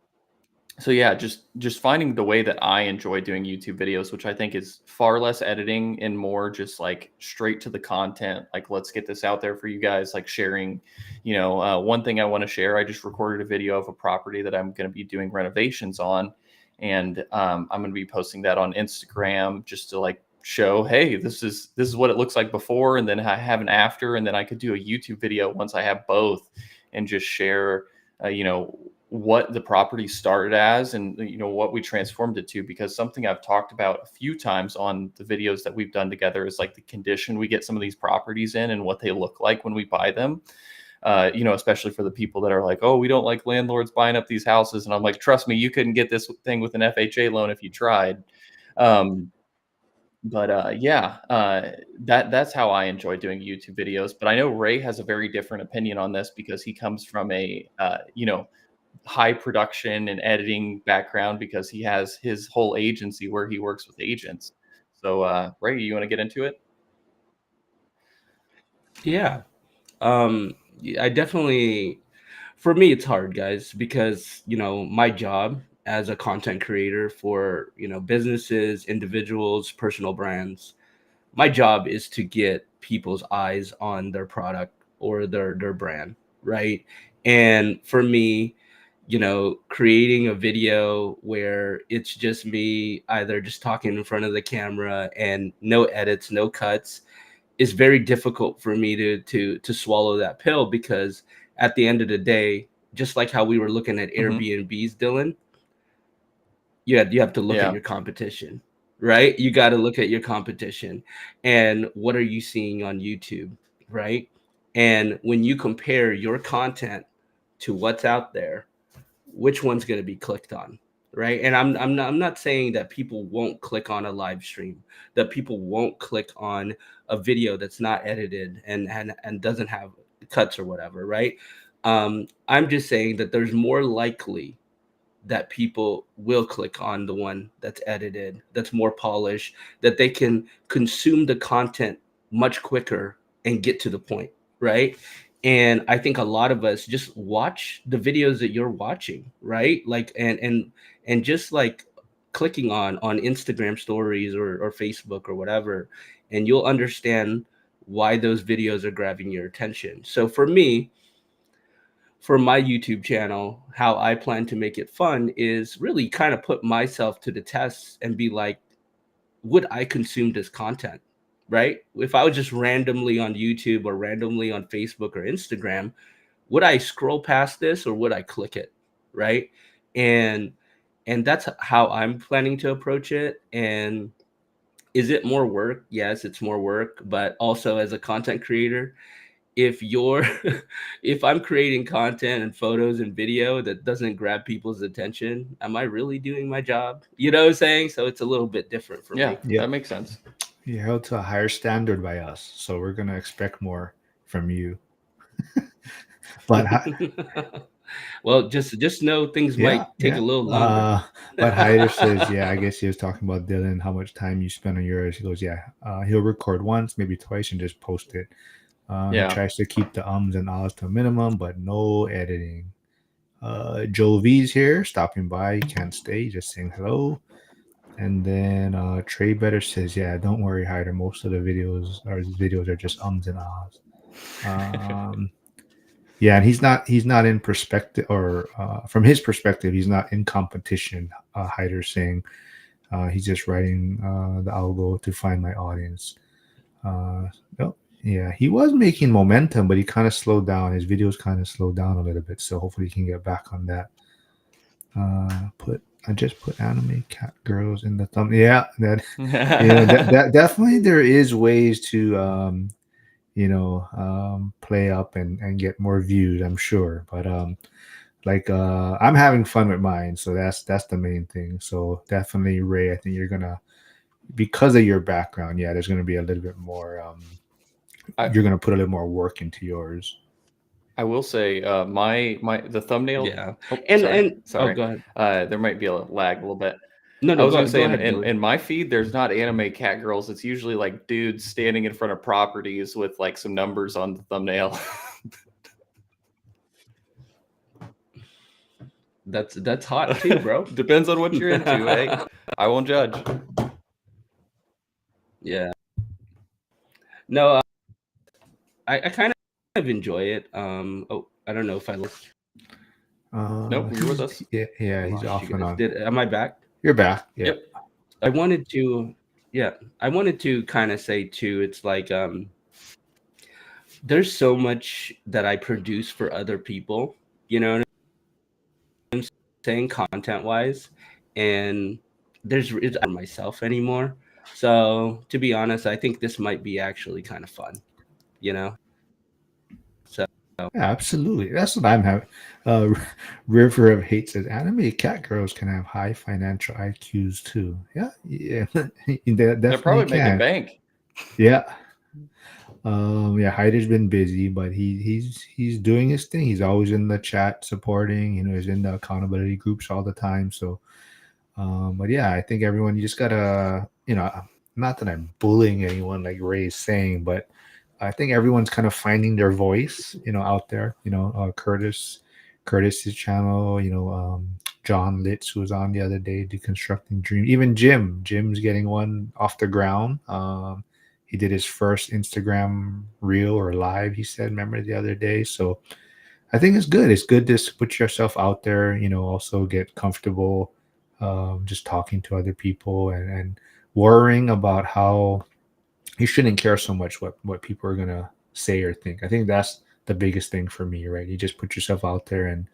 so yeah, just finding the way that I enjoy doing YouTube videos, which I think is far less editing and more just like straight to the content. Like, let's get this out there for you guys. Like sharing, one thing I want to share. I just recorded a video of a property that I'm going to be doing renovations on, and I'm going to be posting that on Instagram just to like show, hey, this is what it looks like before, and then I have an after, and then I could do a YouTube video once I have both, and just share, what the property started as and what we transformed it to, because something I've talked about a few times on the videos that we've done together is like the condition we get some of these properties in and what they look like when we buy them. Especially for the people that are like, oh, we don't like landlords buying up these houses, and I'm like, trust me, you couldn't get this thing with an FHA loan if you tried. um, but yeah, that's how I enjoy doing YouTube videos. But I know Ray has a very different opinion on this because he comes from a high production and editing background, because he has his whole agency where he works with agents. So, Ray, you want to get into it? Yeah. I definitely, for me, it's hard, guys, because, my job as a content creator for, businesses, individuals, personal brands, my job is to get people's eyes on their product or their brand, right? And for me, creating a video where it's just me either just talking in front of the camera and no edits, no cuts, is very difficult for me to swallow that pill, because at the end of the day, just like how we were looking at Mhm. Airbnbs, Dylan, you have to look at Yeah. your competition, right? You got to look at your competition and what are you seeing on YouTube, right? And when you compare your content to what's out there, which one's going to be clicked on, right? And I'm not saying that people won't click on a live stream, that people won't click on a video that's not edited and doesn't have cuts or whatever, right? I'm just saying that there's more likely that people will click on the one that's edited, that's more polished, that they can consume the content much quicker and get to the point, right? And I think a lot of us just watch the videos that you're watching, right? Like and just like clicking on Instagram stories or Facebook or whatever, and you'll understand why those videos are grabbing your attention. So for me, for my YouTube channel, how I plan to make it fun is really kind of put myself to the test and be like, would I consume this content? Right? If I was just randomly on YouTube or randomly on Facebook or Instagram, would I scroll past this or would I click it? Right? And that's how I'm planning to approach it. And is it more work? Yes, it's more work, but also as a content creator, if you're if I'm creating content and photos and video that doesn't grab people's attention, am I really doing my job? You know what I'm saying? So it's a little bit different for Yeah, me. Yeah, that makes sense. you're held to a higher standard by us, so we're gonna expect more from you. But Well, just know things yeah, might take a yeah. little longer. But Hyder says, yeah, I guess he was talking about Dylan, how much time you spend on yours. He goes, yeah, he'll record once, maybe twice, and just post it. He Yeah. tries to keep the ums and ahs to a minimum, but no editing. Joe V's here, stopping by. He can't stay, just saying hello. And then Trey Better says, yeah, don't worry, Hyder. Most of the videos are just ums and ahs. Um, yeah, and he's not in perspective, or from his perspective, he's not in competition. Hyder saying he's just writing the algo to find my audience. No, yeah, he was making momentum, but he kind of slowed down. His videos kind of slowed down a little bit, so hopefully he can get back on that. I just put anime cat girls in the thumb. Yeah, that that definitely there is ways to play up and get more views, I'm sure. But like I'm having fun with mine, so that's the main thing. So definitely, Ray, I think you're gonna, because of your background, yeah, there's gonna be a little bit more. I You're gonna put a little more work into yours. I will say the thumbnail. Yeah. Oh, And oh, sorry. go ahead. There might be a lag a little bit. I No, was gonna go say ahead, Dylan. in my feed, there's not anime cat girls. It's usually like dudes standing in front of properties with like some numbers on the thumbnail. That's hot too, bro. Depends on what you're into, eh? I won't judge. Yeah. No, I kind of enjoy it. Oh, I don't know if I lost. Nope, you're with us. Yeah, he's Lost off you and guys. on. Am I back? You're back. Yeah. Yep. I wanted to kind of say too, it's like there's so much that I produce for other people, you know what I'm saying, content wise, and it's not myself anymore. So to be honest, I think this might be actually kind of fun, you know. So Yeah, absolutely. That's what I'm having. River of Hate says anime cat girls can have high financial IQs too. Yeah, yeah, they They're definitely probably making can. bank. Yeah. Yeah, Hyder's been busy, but he's doing his thing. He's always in the chat supporting, he's in the accountability groups all the time. So but yeah, I think everyone, you just gotta, not that I'm bullying anyone like Ray's saying, but I think everyone's kind of finding their voice, out there. Curtis's channel, John Litz, who was on the other day, deconstructing dream. Even Jim's getting one off the ground. He did his first Instagram reel or live, he said, remember the other day. So I think it's good. It's good to put yourself out there, also get comfortable just talking to other people, and worrying about how you shouldn't care so much what people are going to say or think. I think that's the biggest thing for me, right? You just put yourself out there, and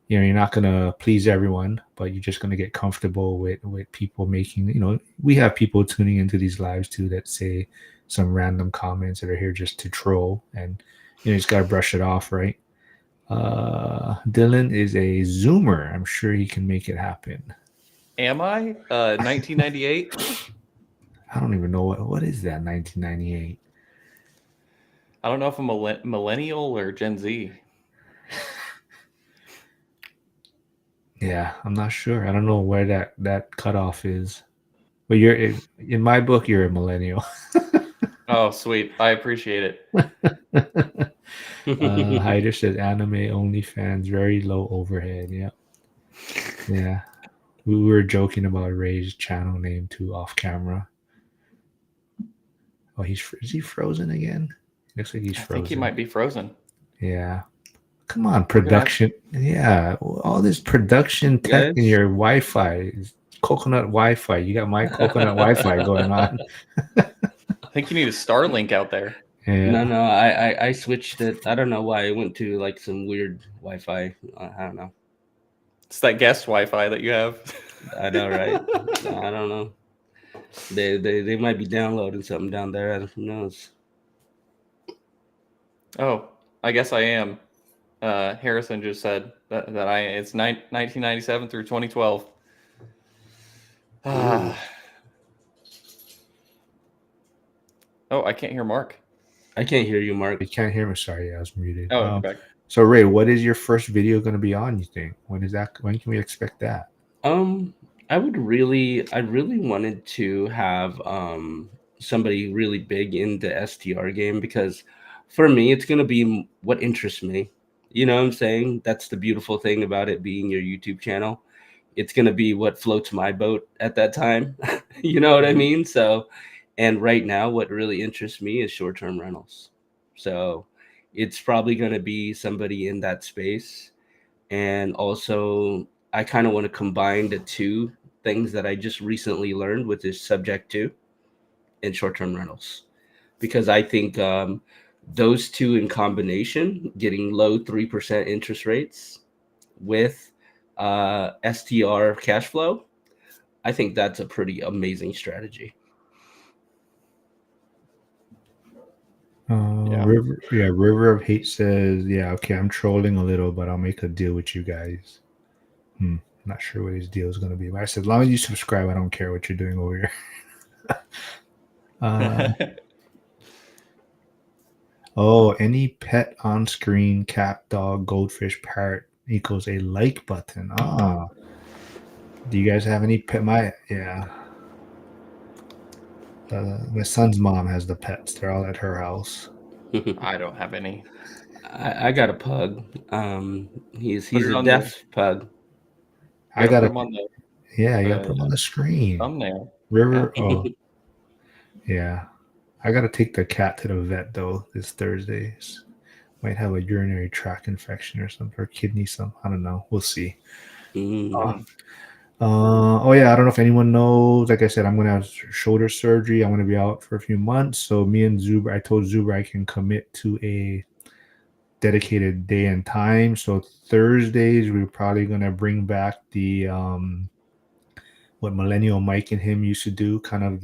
you're not going to please everyone, but you're just going to get comfortable with people making, we have people tuning into these lives too that say some random comments that are here just to troll, and you just got to brush it off, right? Dylan is a Zoomer. I'm sure he can make it happen. Am I? 1998? I don't even know what is that, 1998. I don't know if I'm a millennial or Gen Z. Yeah, I'm not sure. I don't know where that cutoff is. But you're in my book, you're a millennial. Oh, sweet. I appreciate it. Hyder says anime OnlyFans, very low overhead. Yeah. Yeah. We were joking about Ray's channel name too off camera. Oh, is he frozen again? Looks like he's frozen. I think he might be frozen. Yeah. Come on, production. Yeah. All this production tech in your Wi-Fi. Coconut Wi-Fi. You got my coconut Wi-Fi going on. I think you need a Starlink out there. Yeah. No, I switched it. I don't know why. I went to like some weird Wi-Fi. I don't know. It's that guest Wi-Fi that you have. I know, right? I don't know. They might be downloading something down there. Who knows? Oh, I guess I am. Harrison just said that it's 1997 through 2012. Oh, I can't hear Mark. I can't hear you, Mark. You can't hear me. Sorry, I was muted. Oh, you're back. So Ray, what is your first video going to be on, you think? When can we expect that? I really wanted to have somebody really big in the STR game, because for me it's going to be what interests me. You know what I'm saying? That's the beautiful thing about it being your YouTube channel. It's going to be what floats my boat at that time. You know what I mean? So, and right now what really interests me is short-term rentals. So it's probably going to be somebody in that space. And also I kind of want to combine the two things that I just recently learned, with this subject to and short-term rentals, because I think those two in combination, getting low 3% interest rates with STR cash flow, I think that's a pretty amazing strategy. Yeah. River of Hate says, yeah, okay, I'm trolling a little, but I'll make a deal with you guys. Not sure what his deal is going to be. But I said, as long as you subscribe, I don't care what you're doing over here. Any pet on screen, cat, dog, goldfish, parrot equals a like button. Do you guys have any pet? My son's mom has the pets. They're all at her house. I don't have any. I got a pug. He's Put it a on the. deaf pug. I You gotta got put to, them on the yeah, you got to put them on the screen. thumbnail. River, yeah. I got to take the cat to the vet though this Thursday. Might have a urinary tract infection or something, or kidney something. I don't know. We'll see. Mm. I don't know if anyone knows. Like I said, I'm gonna have shoulder surgery. I'm gonna be out for a few months. So me and Zuber, I told Zuber I can commit to a dedicated day and time. So Thursdays we're probably gonna bring back the what Millennial Mike and him used to do, kind of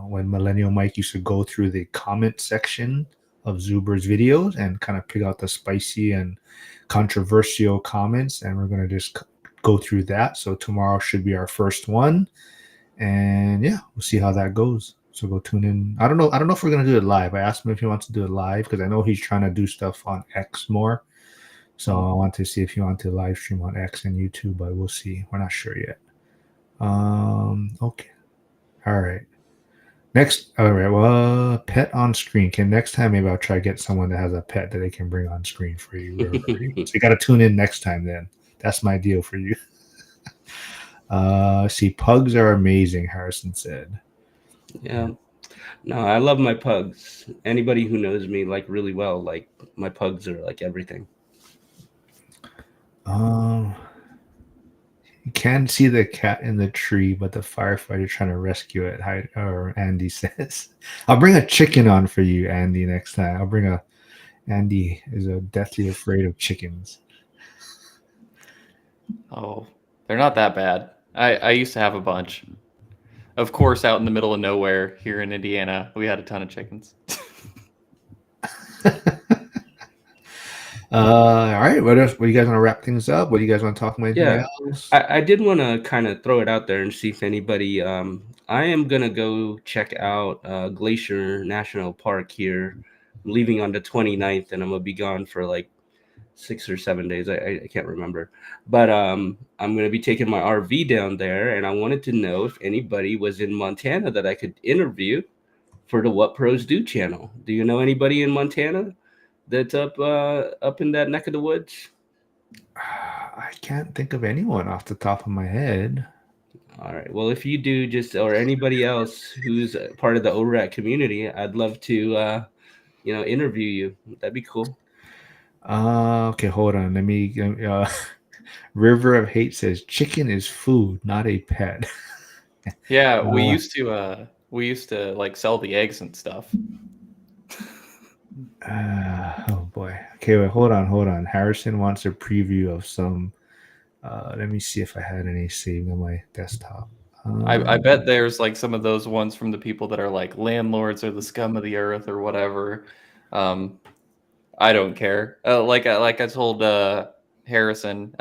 when Millennial Mike used to go through the comment section of Zuber's videos and kind of pick out the spicy and controversial comments, and we're gonna just go through that. So tomorrow should be our first one, and yeah, we'll see how that goes. So go tune in. I don't know if we're gonna do it live. I asked him if he wants to do it live because I know he's trying to do stuff on X more. So I want to see if he wants to live stream on X and YouTube, but we'll see. We're not sure yet. Okay. All right. Next. All right. Well, pet on screen. Next time maybe I'll try to get someone that has a pet that they can bring on screen for you. So you got to tune in next time then. That's my deal for you. See, pugs are amazing, Harrison said. Yeah. No, I love my pugs. Anybody who knows me like really well, like my pugs are like everything. You can see the cat in the tree, but the firefighter trying to rescue it. Or Andy says, "I'll bring a chicken on for you, Andy, next time." Andy is deathly afraid of chickens. Oh, they're not that bad. I used to have a bunch. Of course, out in the middle of nowhere here in Indiana, we had a ton of chickens. All right. What else? What do you guys want to wrap things up? What do you guys want to talk about? Anything else? I did want to kind of throw it out there and see if anybody. I am gonna go check out Glacier National Park here. I'm leaving on the 29th, and I'm gonna be gone for like 6 or 7 days. I can't remember, but I'm gonna be taking my RV down there, and I wanted to know if anybody was in Montana that I could interview for the What Pros Do channel. Do you know anybody in Montana that's up in that neck of the woods? I can't think of anyone off the top of my head. All right. Well, if you do, or anybody else who's part of the ORAT community, I'd love to, interview you. That'd be cool. Okay, hold on. Let me. River of Hate says chicken is food, not a pet. Yeah, we used to like sell the eggs and stuff. Oh boy. Okay, wait, hold on. Harrison wants a preview of some. Let me see if I had any saved on my desktop. I bet there's like some of those ones from the people that are like landlords or the scum of the earth or whatever. I don't care. Like I told Harrison,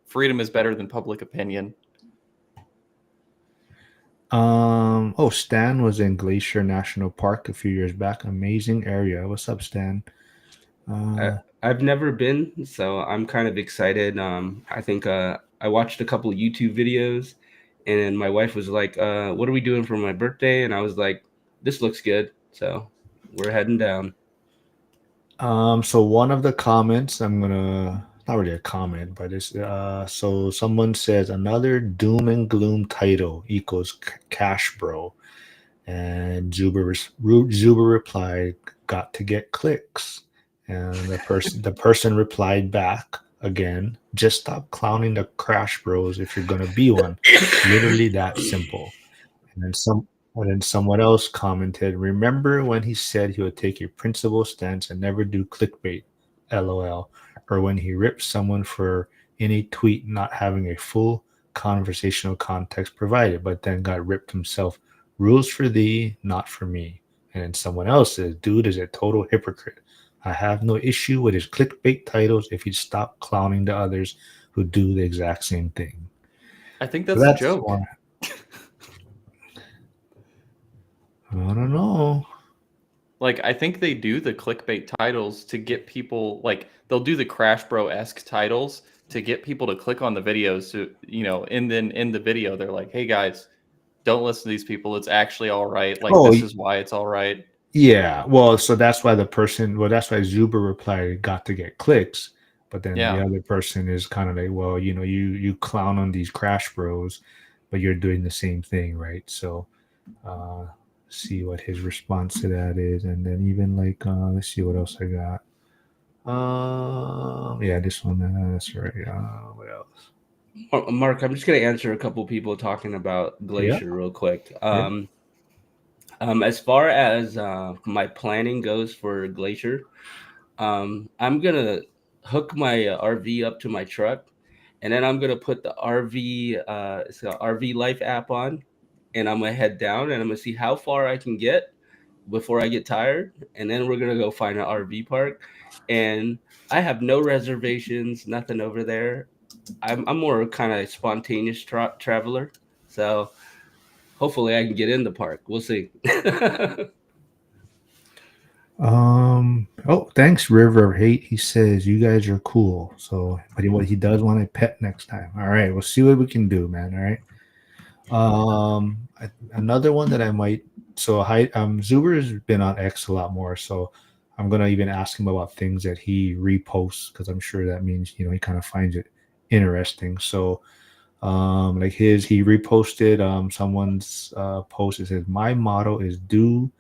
freedom is better than public opinion. Stan was in Glacier National Park a few years back. Amazing area. What's up, Stan? I've never been, so I'm kind of excited. I think I watched a couple of YouTube videos, and my wife was like, "What are we doing for my birthday?" And I was like, "This looks good." So we're heading down. So one of the comments, not really a comment, but it's so someone says another doom and gloom title equals cash bro, and Zuber replied, "Got to get clicks," and the person replied back again, "Just stop clowning the crash bros if you're gonna be one, literally that simple." And then someone else commented, "Remember when he said he would take a principled stance and never do clickbait, LOL, or when he ripped someone for any tweet not having a full conversational context provided, but then got ripped himself. Rules for thee, not for me." And then someone else says, dude is a total hypocrite. I have no issue with his clickbait titles if he'd stop clowning the others who do the exact same thing. I think So that's the that's joke. one. I don't know. Like, I think they do the clickbait titles to get people, like, they'll do the Crash Bro-esque titles to get people to click on the videos to, and then in the video, they're like, hey guys, don't listen to these people. It's actually all right. Like, Oh, this is why it's all right. yeah. Well, so that's why that's why Zuber replied got to get clicks. But then the Yeah. other person is kind of like, well, you clown on these Crash Bros, but you're doing the same thing, right? So uh see what his response to that is. And then even like let's see what else I got. Yeah, this one, that's right. What else? Mark, I'm just gonna answer a couple people talking about Yeah, Glacier real quick. yeah. As far as my planning goes for Glacier, I'm gonna hook my RV up to my truck, and then I'm gonna put the RV it's a RV Life app on, and I'm gonna head down and I'm gonna see how far I can get before I get tired, and then we're gonna go find an RV park. And I have no reservations, nothing over there. I'm more kind of spontaneous traveler, so hopefully I can get in the park. We'll see. Oh, thanks, River of Hate. He says you guys are cool. So, but what he does want a pet next time. All right, we'll see what we can do, man. All right. Another one that I might. So, Zuber has been on X a lot more. So, I'm gonna even ask him about things that he reposts because I'm sure that means he kind of finds it interesting. So, like he reposted someone's post. It says, "My motto is do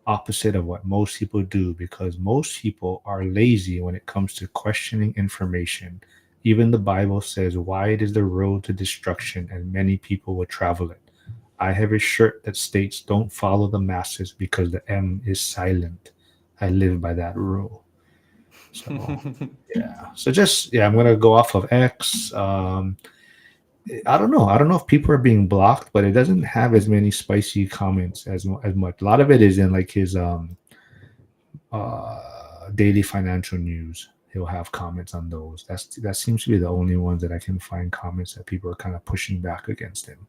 opposite of what most people do because most people are lazy when it comes to questioning information. Even the Bible says wide is the road to destruction and many people will travel it. I have a shirt that states don't follow the masses because the M is silent. I live by that rule." So yeah. So just I'm gonna go off of X. I don't know. I don't know if people are being blocked, but it doesn't have as many spicy comments as much. A lot of it is in like his daily financial news. He'll have comments on those. That seems to be the only ones that I can find comments that people are kind of pushing back against him.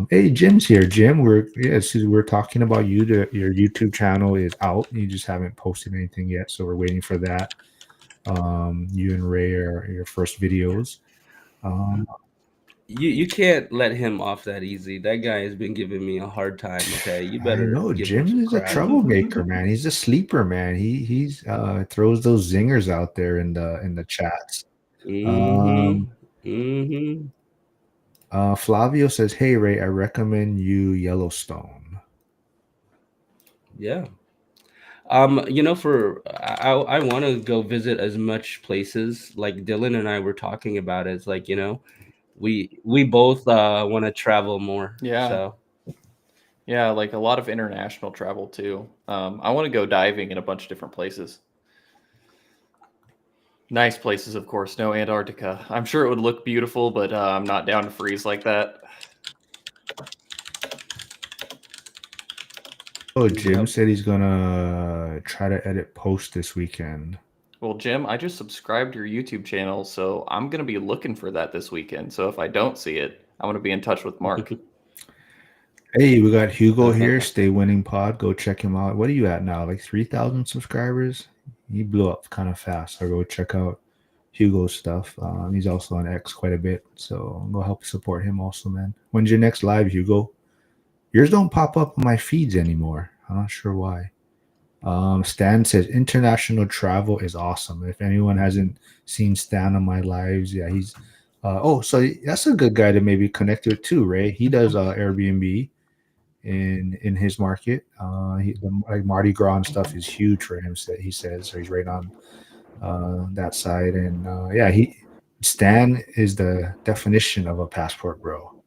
Hey, Jim's here. Jim, we're talking about you. Your YouTube channel is out. You just haven't posted anything yet, so we're waiting for that. You and Ray are your first videos. You can't let him off that easy. That guy has been giving me a hard time. Okay, you I better know give him Jim some is a credit. troublemaker, man. He's a sleeper, man. He's throws those zingers out there in the chats. Mm-hmm. Um, Mm-hmm. Flavio says, "Hey Ray, I recommend you Yellowstone." Yeah. For I want to go visit as much places like Dylan and I were talking about. It's like, we both want to travel more. Yeah. So Yeah, like a lot of international travel too. I want to go diving in a bunch of different places. Nice places, of course. No Antarctica. I'm sure it would look beautiful, but I'm not down to freeze like that. Oh, Jim yep. said he's gonna try to edit post this weekend. Well, Jim, I just subscribed to your YouTube channel, so I'm going to be looking for that this weekend. So if I don't see it, I'm going to be in touch with Mark. Hey, we got Hugo here. Stay Winning Pod. Go check him out. What are you at now? Like 3,000 subscribers? He blew up kind of fast. So go check out Hugo's stuff. He's also on X quite a bit. So go help support him also, man. When's your next live, Hugo? Yours don't pop up on my feeds anymore. I'm not sure why. Stan says international travel is awesome. If anyone hasn't seen Stan on my lives, yeah, he's so that's a good guy to maybe connect with too, Ray. He does Airbnb in his market. Like Mardi Gras and stuff is huge for him. He says so. He's right on that side, and Stan is the definition of a passport bro.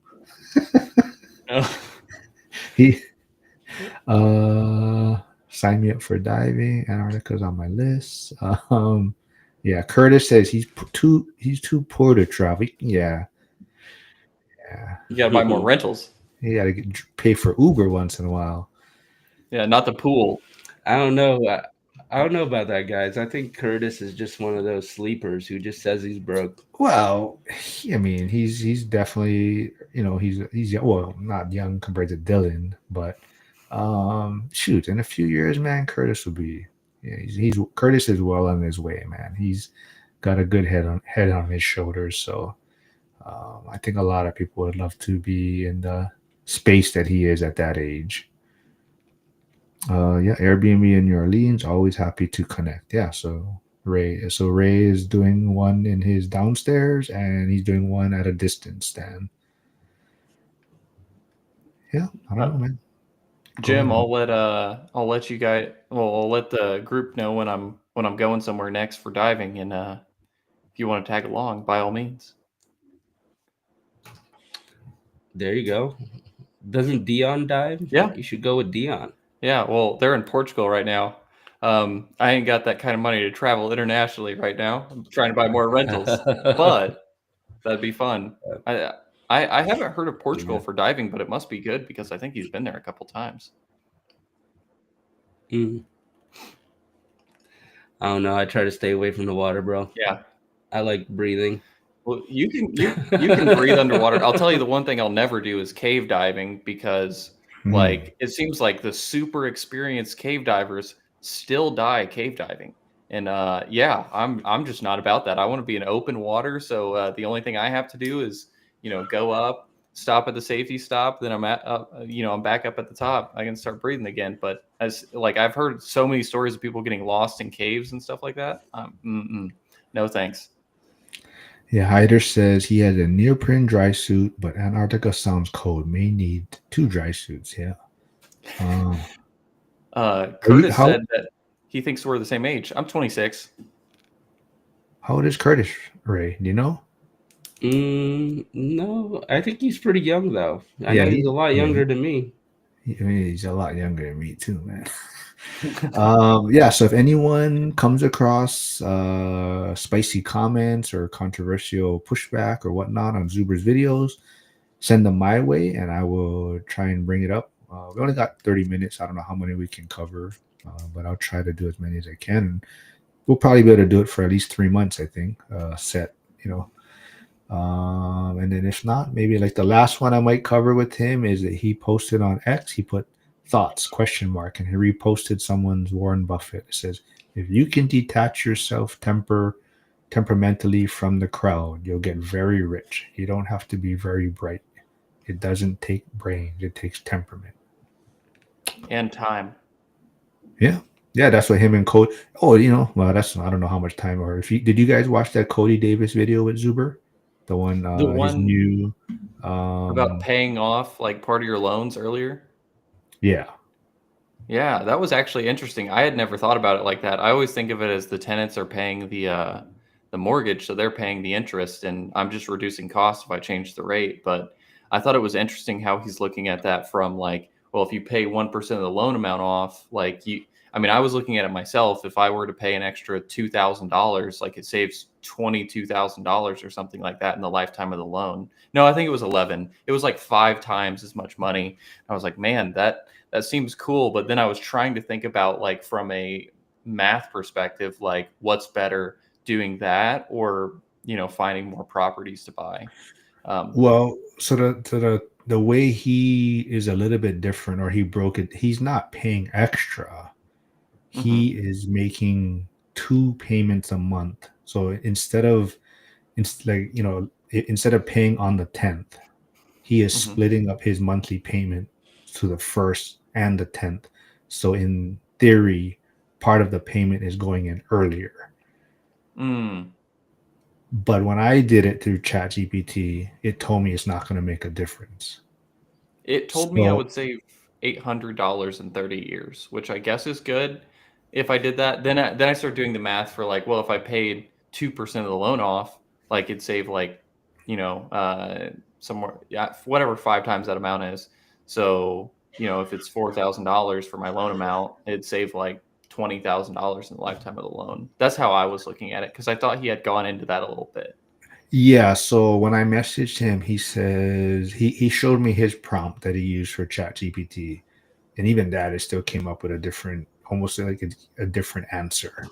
He sign me up for diving. Antarctica's on my list. Yeah, Curtis says he's too poor to travel. Yeah. You got to buy more rentals. You got to pay for Uber once in a while. Yeah, not the pool. I don't know. I don't know about that, guys. I think Curtis is just one of those sleepers who just says he's broke. Well, I mean, he's definitely, he's well, not young compared to Dylan, but shoot, in a few years, man, Curtis will be. Yeah, he's Curtis is well on his way, man. He's got a good head on his shoulders, so I think a lot of people would love to be in the space that he is at that age. Yeah, Airbnb in New Orleans, always happy to connect. Yeah, so Ray is doing one in his downstairs, and he's doing one at a distance. Then, yeah, I don't know, man. Go Jim, ahead. I'll let you guys. Well, I'll let the group know when I'm going somewhere next for diving, and if you want to tag along, by all means. There you go. Doesn't Dion dive? Yeah. You should go with Dion. Yeah, well, they're in Portugal right now. I ain't got that kind of money to travel internationally right now. I'm trying to buy more rentals, but that'd be fun. I haven't heard of Portugal Yeah. for diving, but it must be good because I think he's been there a couple times. Mm. I don't know. I try to stay away from the water, bro. Yeah. I like breathing. Well, you can breathe underwater. I'll tell you the one thing I'll never do is cave diving because like it seems like the super experienced cave divers still die cave diving. And yeah, I'm just not about that. I want to be in open water, so the only thing I have to do is, go up, stop at the safety stop, then I'm I'm back up at the top. I can start breathing again. But as like I've heard so many stories of people getting lost in caves and stuff like that. No thanks. Yeah, Hyder says he has a neoprene dry suit, but Antarctica sounds cold. May need 2 dry suits. Yeah. Curtis said that he thinks we're the same age. I'm 26. How old is Curtis, Ray? Do you know? No, I think he's pretty young though. I know he's a lot younger than me. He's a lot younger than me too, man. Yeah, so if anyone comes across spicy comments or controversial pushback or whatnot on Zuber's videos, send them my way and I will try and bring it up. We only got 30 minutes. I don't know how many we can cover, but I'll try to do as many as I can. We'll probably be able to do it for at least 3 months, I think, set, and then if not, maybe like the last one I might cover with him is that he posted on X, he put thoughts ? And he reposted someone's Warren Buffett. It says, if you can detach yourself temperamentally from the crowd, you'll get very rich. You don't have to be very bright. It doesn't take brains, it takes temperament and time. Yeah, that's what him and Cody. Oh, well, that's, I don't know how much time, or if did you guys watch that Cody Davis video with Zuber? The one his new about paying off like part of your loans earlier. Yeah, that was actually interesting. I had never thought about it like that. I always think of it as the tenants are paying the mortgage, so they're paying the interest, and I'm just reducing costs if I change the rate. But I thought it was interesting how he's looking at that from like, well, if you pay 1% of the loan amount off, like I was looking at it myself. If I were to pay an extra $2,000, like it saves $22,000 or something like that in the lifetime of the loan. No, I think it was 11. It was like 5 times as much money. I was like, man, that seems cool. But then I was trying to think about like from a math perspective, like what's better, doing that or finding more properties to buy. Well, so the way he is a little bit different, or he broke it. He's not paying extra. He is making 2 payments a month. So instead of paying on the 10th, he is splitting up his monthly payment to the 1st and the 10th. So in theory, part of the payment is going in earlier. But when I did it through ChatGPT, it told me it's not going to make a difference. It told me I would save $800 in 30 years, which I guess is good. If I did that, then I started doing the math for like, well, if I paid 2% of the loan off, like it'd save like, somewhere, whatever 5 times that amount is. So, if it's $4,000 for my loan amount, it'd save like $20,000 in the lifetime of the loan. That's how I was looking at it because I thought he had gone into that a little bit. Yeah, so when I messaged him, he says he showed me his prompt that he used for ChatGPT. and even that, it still came up with a different, almost like a different answer.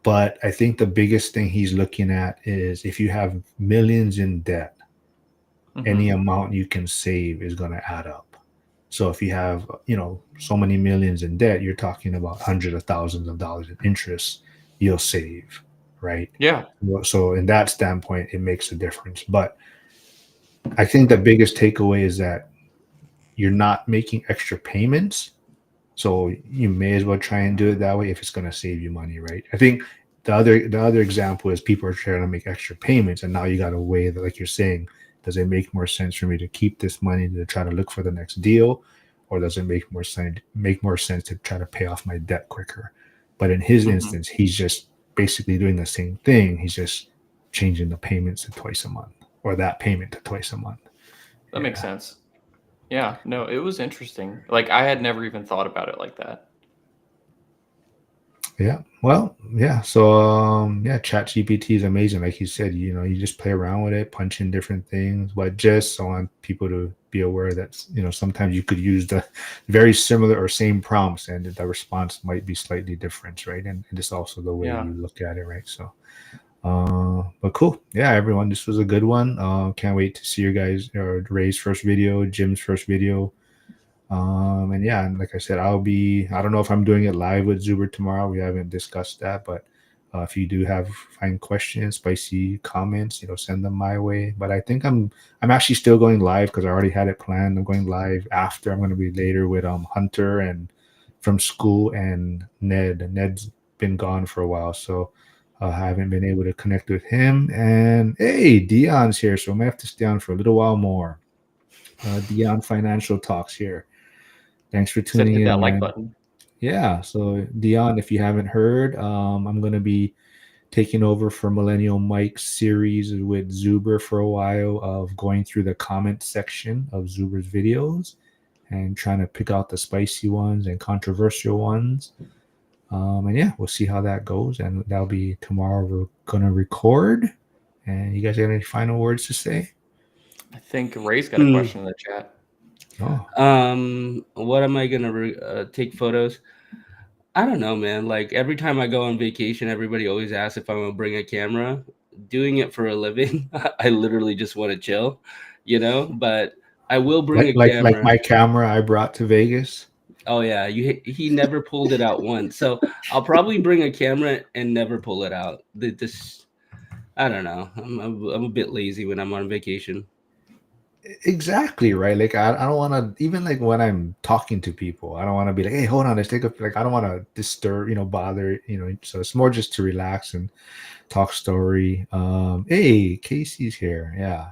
But I think the biggest thing he's looking at is if you have millions in debt, any Mhm. amount you can save is going to add up. So if you have, so many millions in debt, you're talking about hundreds of thousands of dollars in interest you'll save, right? Yeah. So in that standpoint, it makes a difference. But I think the biggest takeaway is that you're not making extra payments. So you may as well try and do it that way if it's going to save you money, right? I think the other example is people are trying to make extra payments, and now you got to weigh that, like you're saying, does it make more sense for me to keep this money to try to look for the next deal, or does it make more sense to try to pay off my debt quicker? But in his Mhm. instance, he's just basically doing the same thing. He's just changing the payments to twice a month, or that payment to twice a month. That makes Yeah. sense. Yeah, no, it was interesting. Like, I had never even thought about it like that. Yeah. Well, yeah. So yeah, Chat GPT is amazing. Like you said, you just play around with it, punch in different things, but just I want people to be aware that sometimes you could use the very similar or same prompts and the response might be slightly different, right? And it's also the way Yeah. you look at it, right? So but cool. Yeah, everyone, this was a good one. Can't wait to see you guys, Ray's first video, Jim's first video. And yeah, and like I said, I don't know if I'm doing it live with Zuber tomorrow. We haven't discussed that, but if you do find questions, spicy comments, send them my way. But I think I'm actually still going live because I already had it planned. I'm going live after. I'm going to be later with Hunter and from school and Ned. Ned's been gone for a while, so I haven't been able to connect with him. And hey, Dion's here, so I might have to stay on for a little while more. Dion Financial Talks here. Thanks for Said tuning hit that in, like man. button. Yeah. So, Dion, if you haven't heard, I'm going to be taking over for Millennial Mike's series with Zuber for a while of going through the comment section of Zuber's videos and trying to pick out the spicy ones and controversial ones. And yeah, we'll see how that goes. And that'll be tomorrow. We're going to record. And you guys got any final words to say? I think Ray's got a Hmm. question in the chat. Oh, What am I gonna take photos? I don't know, man. Like every time I go on vacation, everybody always asks if I'm gonna bring a camera. Doing it for a living, I literally just want to chill, But I will bring like a like like camera. my camera I brought to Vegas. Oh yeah, he never pulled it out once. So I'll probably bring a camera and never pull it out. This I don't know. I'm a bit lazy when I'm on vacation. Exactly, right. Like I don't want to, even like when I'm talking to people, I don't want to be like, hey, hold on, let's take a, like, I don't want to disturb, bother, so it's more just to relax and talk story. Hey, Casey's here. Yeah.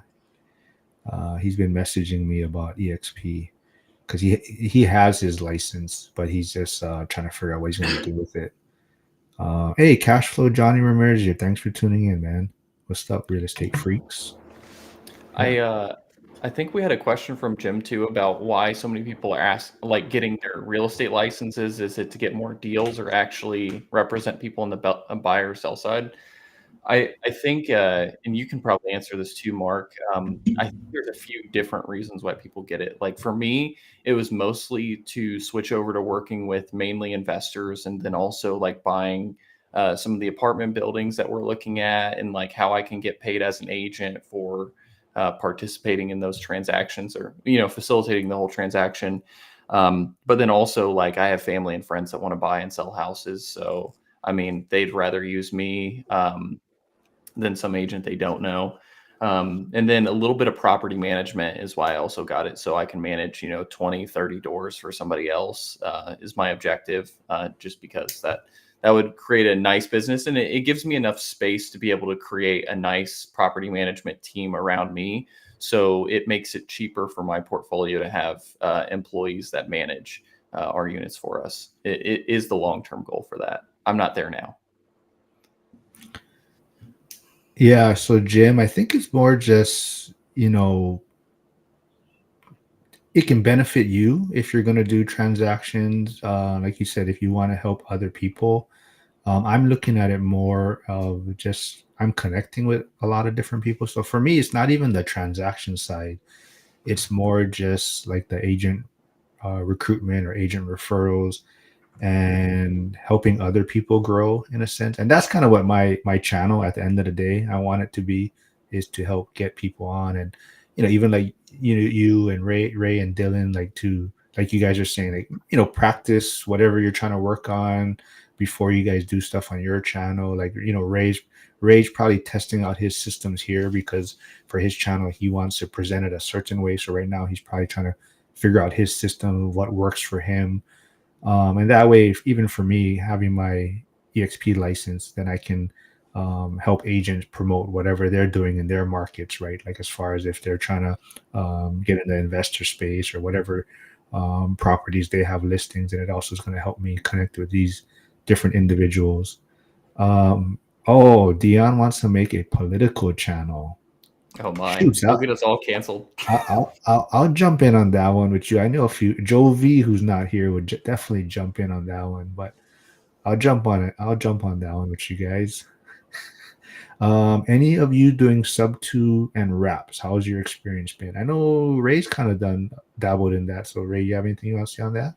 He's been messaging me about EXP because he has his license, but he's just trying to figure out what he's going to do with it. Hey, cash flow Johnny Ramirez here. Thanks for tuning in, man. What's up, real estate freaks? I think we had a question from Jim too about why so many people are getting their real estate licenses. Is it to get more deals or actually represent people on the buyer or sell side? I think, and you can probably answer this too, Mark. I think there's a few different reasons why people get it. Like for me, it was mostly to switch over to working with mainly investors, and then also like buying some of the apartment buildings that we're looking at, and like how I can get paid as an agent for participating in those transactions, or facilitating the whole transaction. But then also, like, I have family and friends that want to buy and sell houses, so I mean, they'd rather use me than some agent they don't know. And then a little bit of property management is why I also got it. So I can manage, 20, 30 doors for somebody else is my objective, just because that would create a nice business. And it gives me enough space to be able to create a nice property management team around me. So it makes it cheaper for my portfolio to have employees that manage our units for us. It is the long-term goal for that. I'm not there now. Yeah, so Jim, I think it's more just, it can benefit you if you're going to do transactions. Like you said, if you want to help other people. I'm looking at it more of just I'm connecting with a lot of different people. So for me, it's not even the transaction side. It's more just like the agent recruitment or agent referrals and helping other people grow in a sense. And that's kind of what my channel at the end of the day I want it to be, is to help get people on. And even like you and Ray and Dylan, like to like you guys are saying, like practice whatever you're trying to work on before you guys do stuff on your channel. Like Ray's probably testing out his systems here because for his channel he wants to present it a certain way. So right now he's probably trying to figure out his system, what works for him. And that way, even for me having my EXP license, then I can help agents promote whatever they're doing in their markets, right? Like as far as if they're trying to get in the investor space or whatever properties they have listings, and it also is going to help me connect with these different individuals. Oh, Dion wants to make a political channel. Oh my! Shoots, He'll get us all canceled. I'll jump in on that one with you. I know a few. Joe V, who's not here, would definitely jump in on that one. But I'll jump on it. I'll jump on that one with you guys. Any of you doing sub 2 and raps? How's your experience been? I know Ray's kind of dabbled in that. So Ray, you have anything else on that?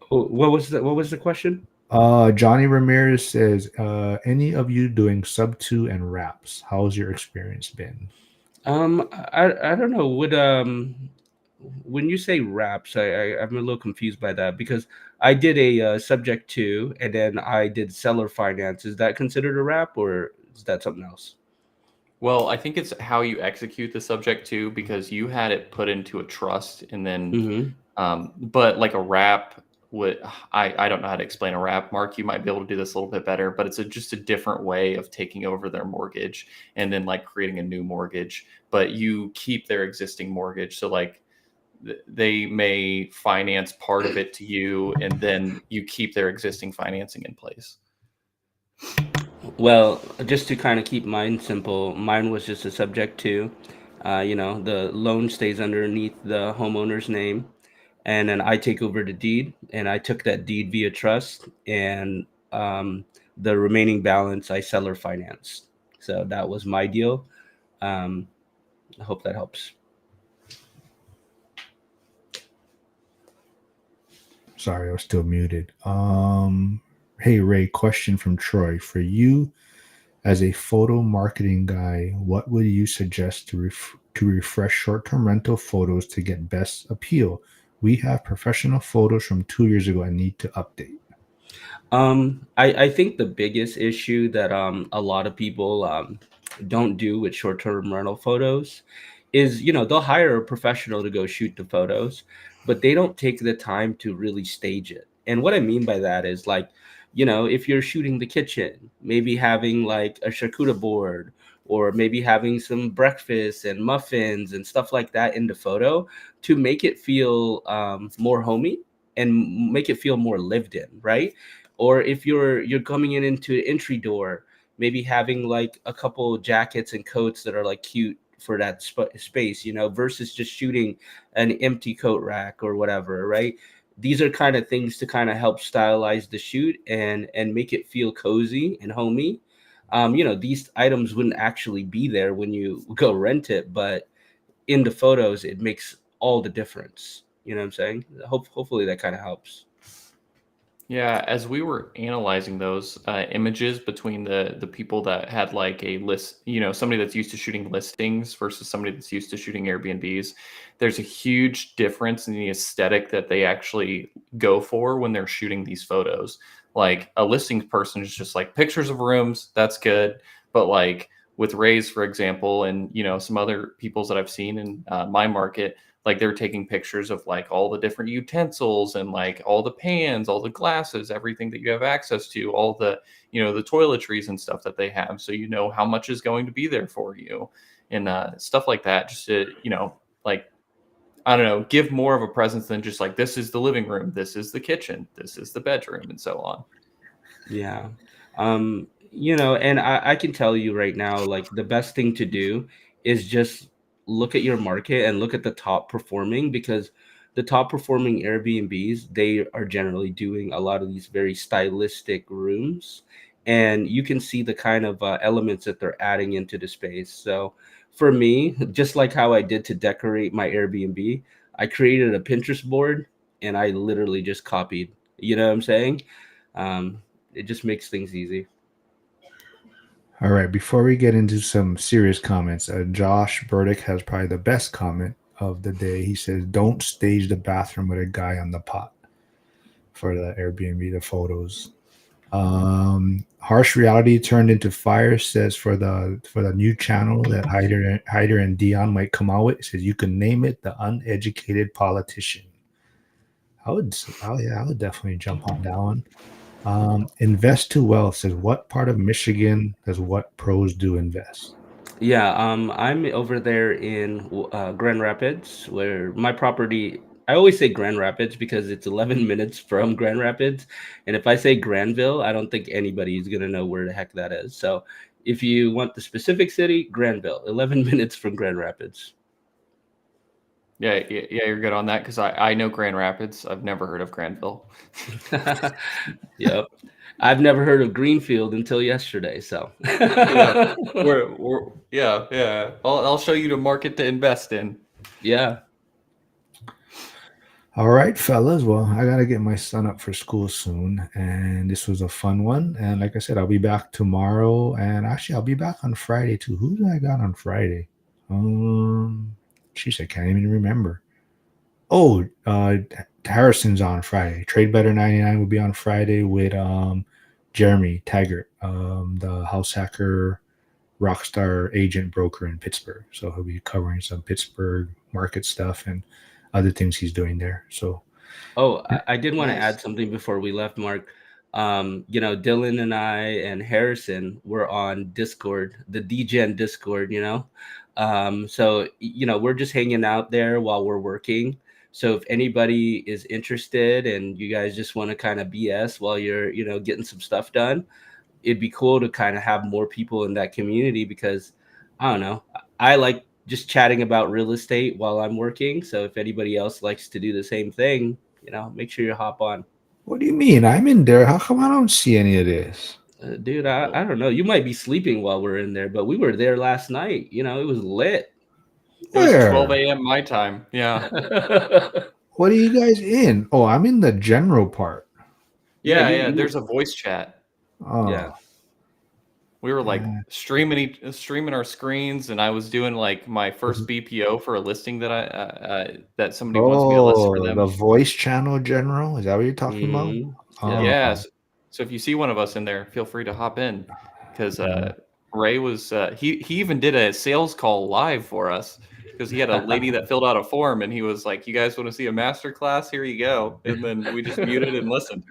What was the question? Johnny Ramirez says, any of you doing sub 2 and raps? How's your experience been? I don't know. When you say raps, I'm a little confused by that because I did a subject to, and then I did seller finance. Is that considered a rap, or is that something else? Well, I think it's how you execute the subject too, because you had it put into a trust and then, but like a wrap I don't know how to explain a wrap. Mark, you might be able to do this a little bit better, but it's just a different way of taking over their mortgage and then like creating a new mortgage, but you keep their existing mortgage. So like they may finance part of it to you and then you keep their existing financing in place. Well, just to kind of keep mine simple, mine was just a subject to, the loan stays underneath the homeowner's name, and then I take over the deed, and I took that deed via trust, and the remaining balance I seller financed. So that was my deal. I hope that helps. Sorry, I was still muted. Hey Ray, question from Troy. For you as a photo marketing guy, what would you suggest to refresh short-term rental photos to get best appeal? We have professional photos from 2 years ago and need to update. I think the biggest issue that a lot of people don't do with short-term rental photos is, they'll hire a professional to go shoot the photos, but they don't take the time to really stage it. And what I mean by that is like, if you're shooting the kitchen, maybe having like a charcuterie board, or maybe having some breakfast and muffins and stuff like that in the photo to make it feel more homey and make it feel more lived in, right? Or if you're coming into an entry door, maybe having like a couple jackets and coats that are like cute for that space, versus just shooting an empty coat rack or whatever, right? These are kind of things to kind of help stylize the shoot and make it feel cozy and homey. These items wouldn't actually be there when you go rent it, but in the photos, it makes all the difference. You know what I'm saying? Hopefully that kind of helps. Yeah, as we were analyzing those images between the people that had like a list, somebody that's used to shooting listings versus somebody that's used to shooting Airbnbs, there's a huge difference in the aesthetic that they actually go for when they're shooting these photos. Like a listings person is just like pictures of rooms, that's good. But like with Rays, for example, and some other people's that I've seen in my market, like they're taking pictures of like all the different utensils and like all the pans, all the glasses, everything that you have access to, all the, the toiletries and stuff that they have. So you know how much is going to be there for you and stuff like that. Just to, like, I don't know, give more of a presence than just like, this is the living room, this is the kitchen, this is the bedroom, and so on. Yeah. And I can tell you right now, like the best thing to do is just look at your market and look at the top performing, because the top performing Airbnbs, they are generally doing a lot of these very stylistic rooms, and you can see the kind of elements that they're adding into the space. So for me, just like how I did to decorate my Airbnb, I created a Pinterest board, and I literally just copied. You know what I'm saying? It just makes things easy. All right, before we get into some serious comments, Josh Burdick has probably the best comment of the day. He says, "Don't stage the bathroom with a guy on the pot." For the Airbnb, the photos. Harsh Reality Turned into Fire says for the new channel that Hyder and Dion might come out with, it says you can name it the Uneducated Politician. I would definitely jump on that one. Invest to Wealth says, what part of Michigan does What Pros Do invest? Yeah, I'm over there in Grand Rapids, where my property. I always say Grand Rapids because it's 11 minutes from Grand Rapids, and if I say Granville, I don't think anybody is gonna know where the heck that is. So, if you want the specific city, Granville, 11 minutes from Grand Rapids. Yeah, you're good on that because I know Grand Rapids. I've never heard of Granville. Yep, I've never heard of Greenfield until yesterday. So, Yeah, yeah. I'll show you the market to invest in. yeah. All right, fellas. Well, I got to get my son up for school soon. And this was a fun one. And like I said, I'll be back tomorrow. And actually, I'll be back on Friday too. Who did I got on Friday? Jeez, I can't even remember. Oh, Harrison's on Friday. Trade Better 99 will be on Friday with Jeremy Taggart, the house hacker, rockstar agent broker in Pittsburgh. So he'll be covering some Pittsburgh market stuff and other things he's doing there. So, Oh, I did want to Nice. add something before we left, Mark. Dylan and I and Harrison were on Discord, the DGen Discord, So, we're just hanging out there while we're working. So if anybody is interested and you guys just want to kind of BS while you're, getting some stuff done, it'd be cool to kind of have more people in that community because I don't know. I like just chatting about real estate while I'm working. So if anybody else likes to do the same thing, make sure you hop on. what do you mean? I'm in there. How come I don't see any of this? Dude, I don't know. You might be sleeping while we're in there, but we were there last night. It was lit. It was Where? 12 a.m. my time. Yeah. What are you guys in? Oh, I'm in the general part. Yeah. There's a voice chat. Oh, Yeah. We were like streaming our screens, and I was doing like my first BPO for a listing that somebody wants me to list for them. The voice channel general. Is that what you're talking about? Mhm. Oh. Yeah. So if you see one of us in there, feel free to hop in because Ray was he even did a sales call live for us because he had a lady that filled out a form, and he was like, "You guys want to see a master class? Here you go." And then we just muted and listened.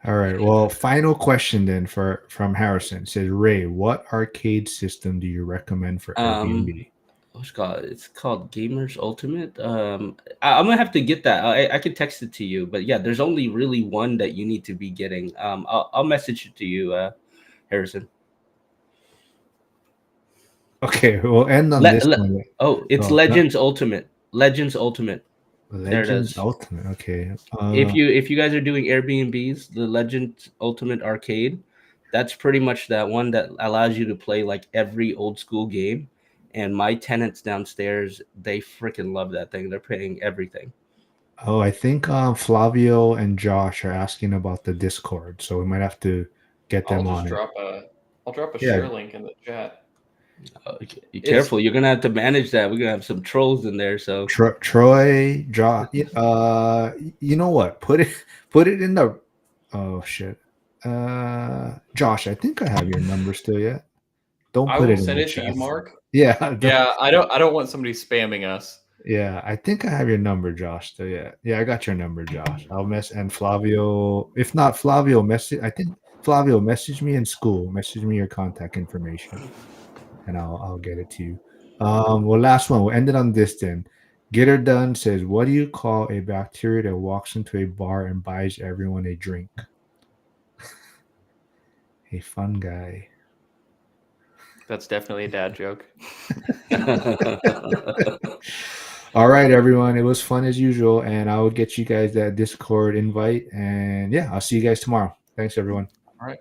All right. Well, final question then from Harrison. It says, Ray, what arcade system do you recommend for Airbnb? It's called Gamers Ultimate. I'm gonna have to get that. I could text it to you, but yeah, there's only really one that you need to be getting. I'll message it to you, Harrison. Okay, we'll end on this one. It's Legends Ultimate. Legends Ultimate. Legends Ultimate. Okay. If you guys are doing Airbnbs, the Legends Ultimate Arcade, that's pretty much that one that allows you to play like every old school game. And my tenants downstairs, they freaking love that thing. They're paying everything. Oh, I think Flavio and Josh are asking about the Discord, so we might have to get them on it. I'll drop a share link in the chat. Be careful, you're gonna have to manage that. We're gonna have some trolls in there. So Troy, Josh, you know what? Put it in the. Oh shit, Josh, I think I have your number still yet. Don't put it in the chat. To you, Mark. Yeah. Yeah, I don't want somebody spamming us. Yeah, I think I have your number, Josh. So yeah, I got your number, Josh. I'll and Flavio. If not, Flavio message. I think Flavio message me in school. Message me your contact information, and I'll get it to you. Well, last one. We'll end it on this then. Get Her Done says, "What do you call a bacteria that walks into a bar and buys everyone a drink?" A fun guy. That's definitely a dad joke. All right, everyone. It was fun as usual, and I will get you guys that Discord invite. And yeah, I'll see you guys tomorrow. Thanks, everyone. All right.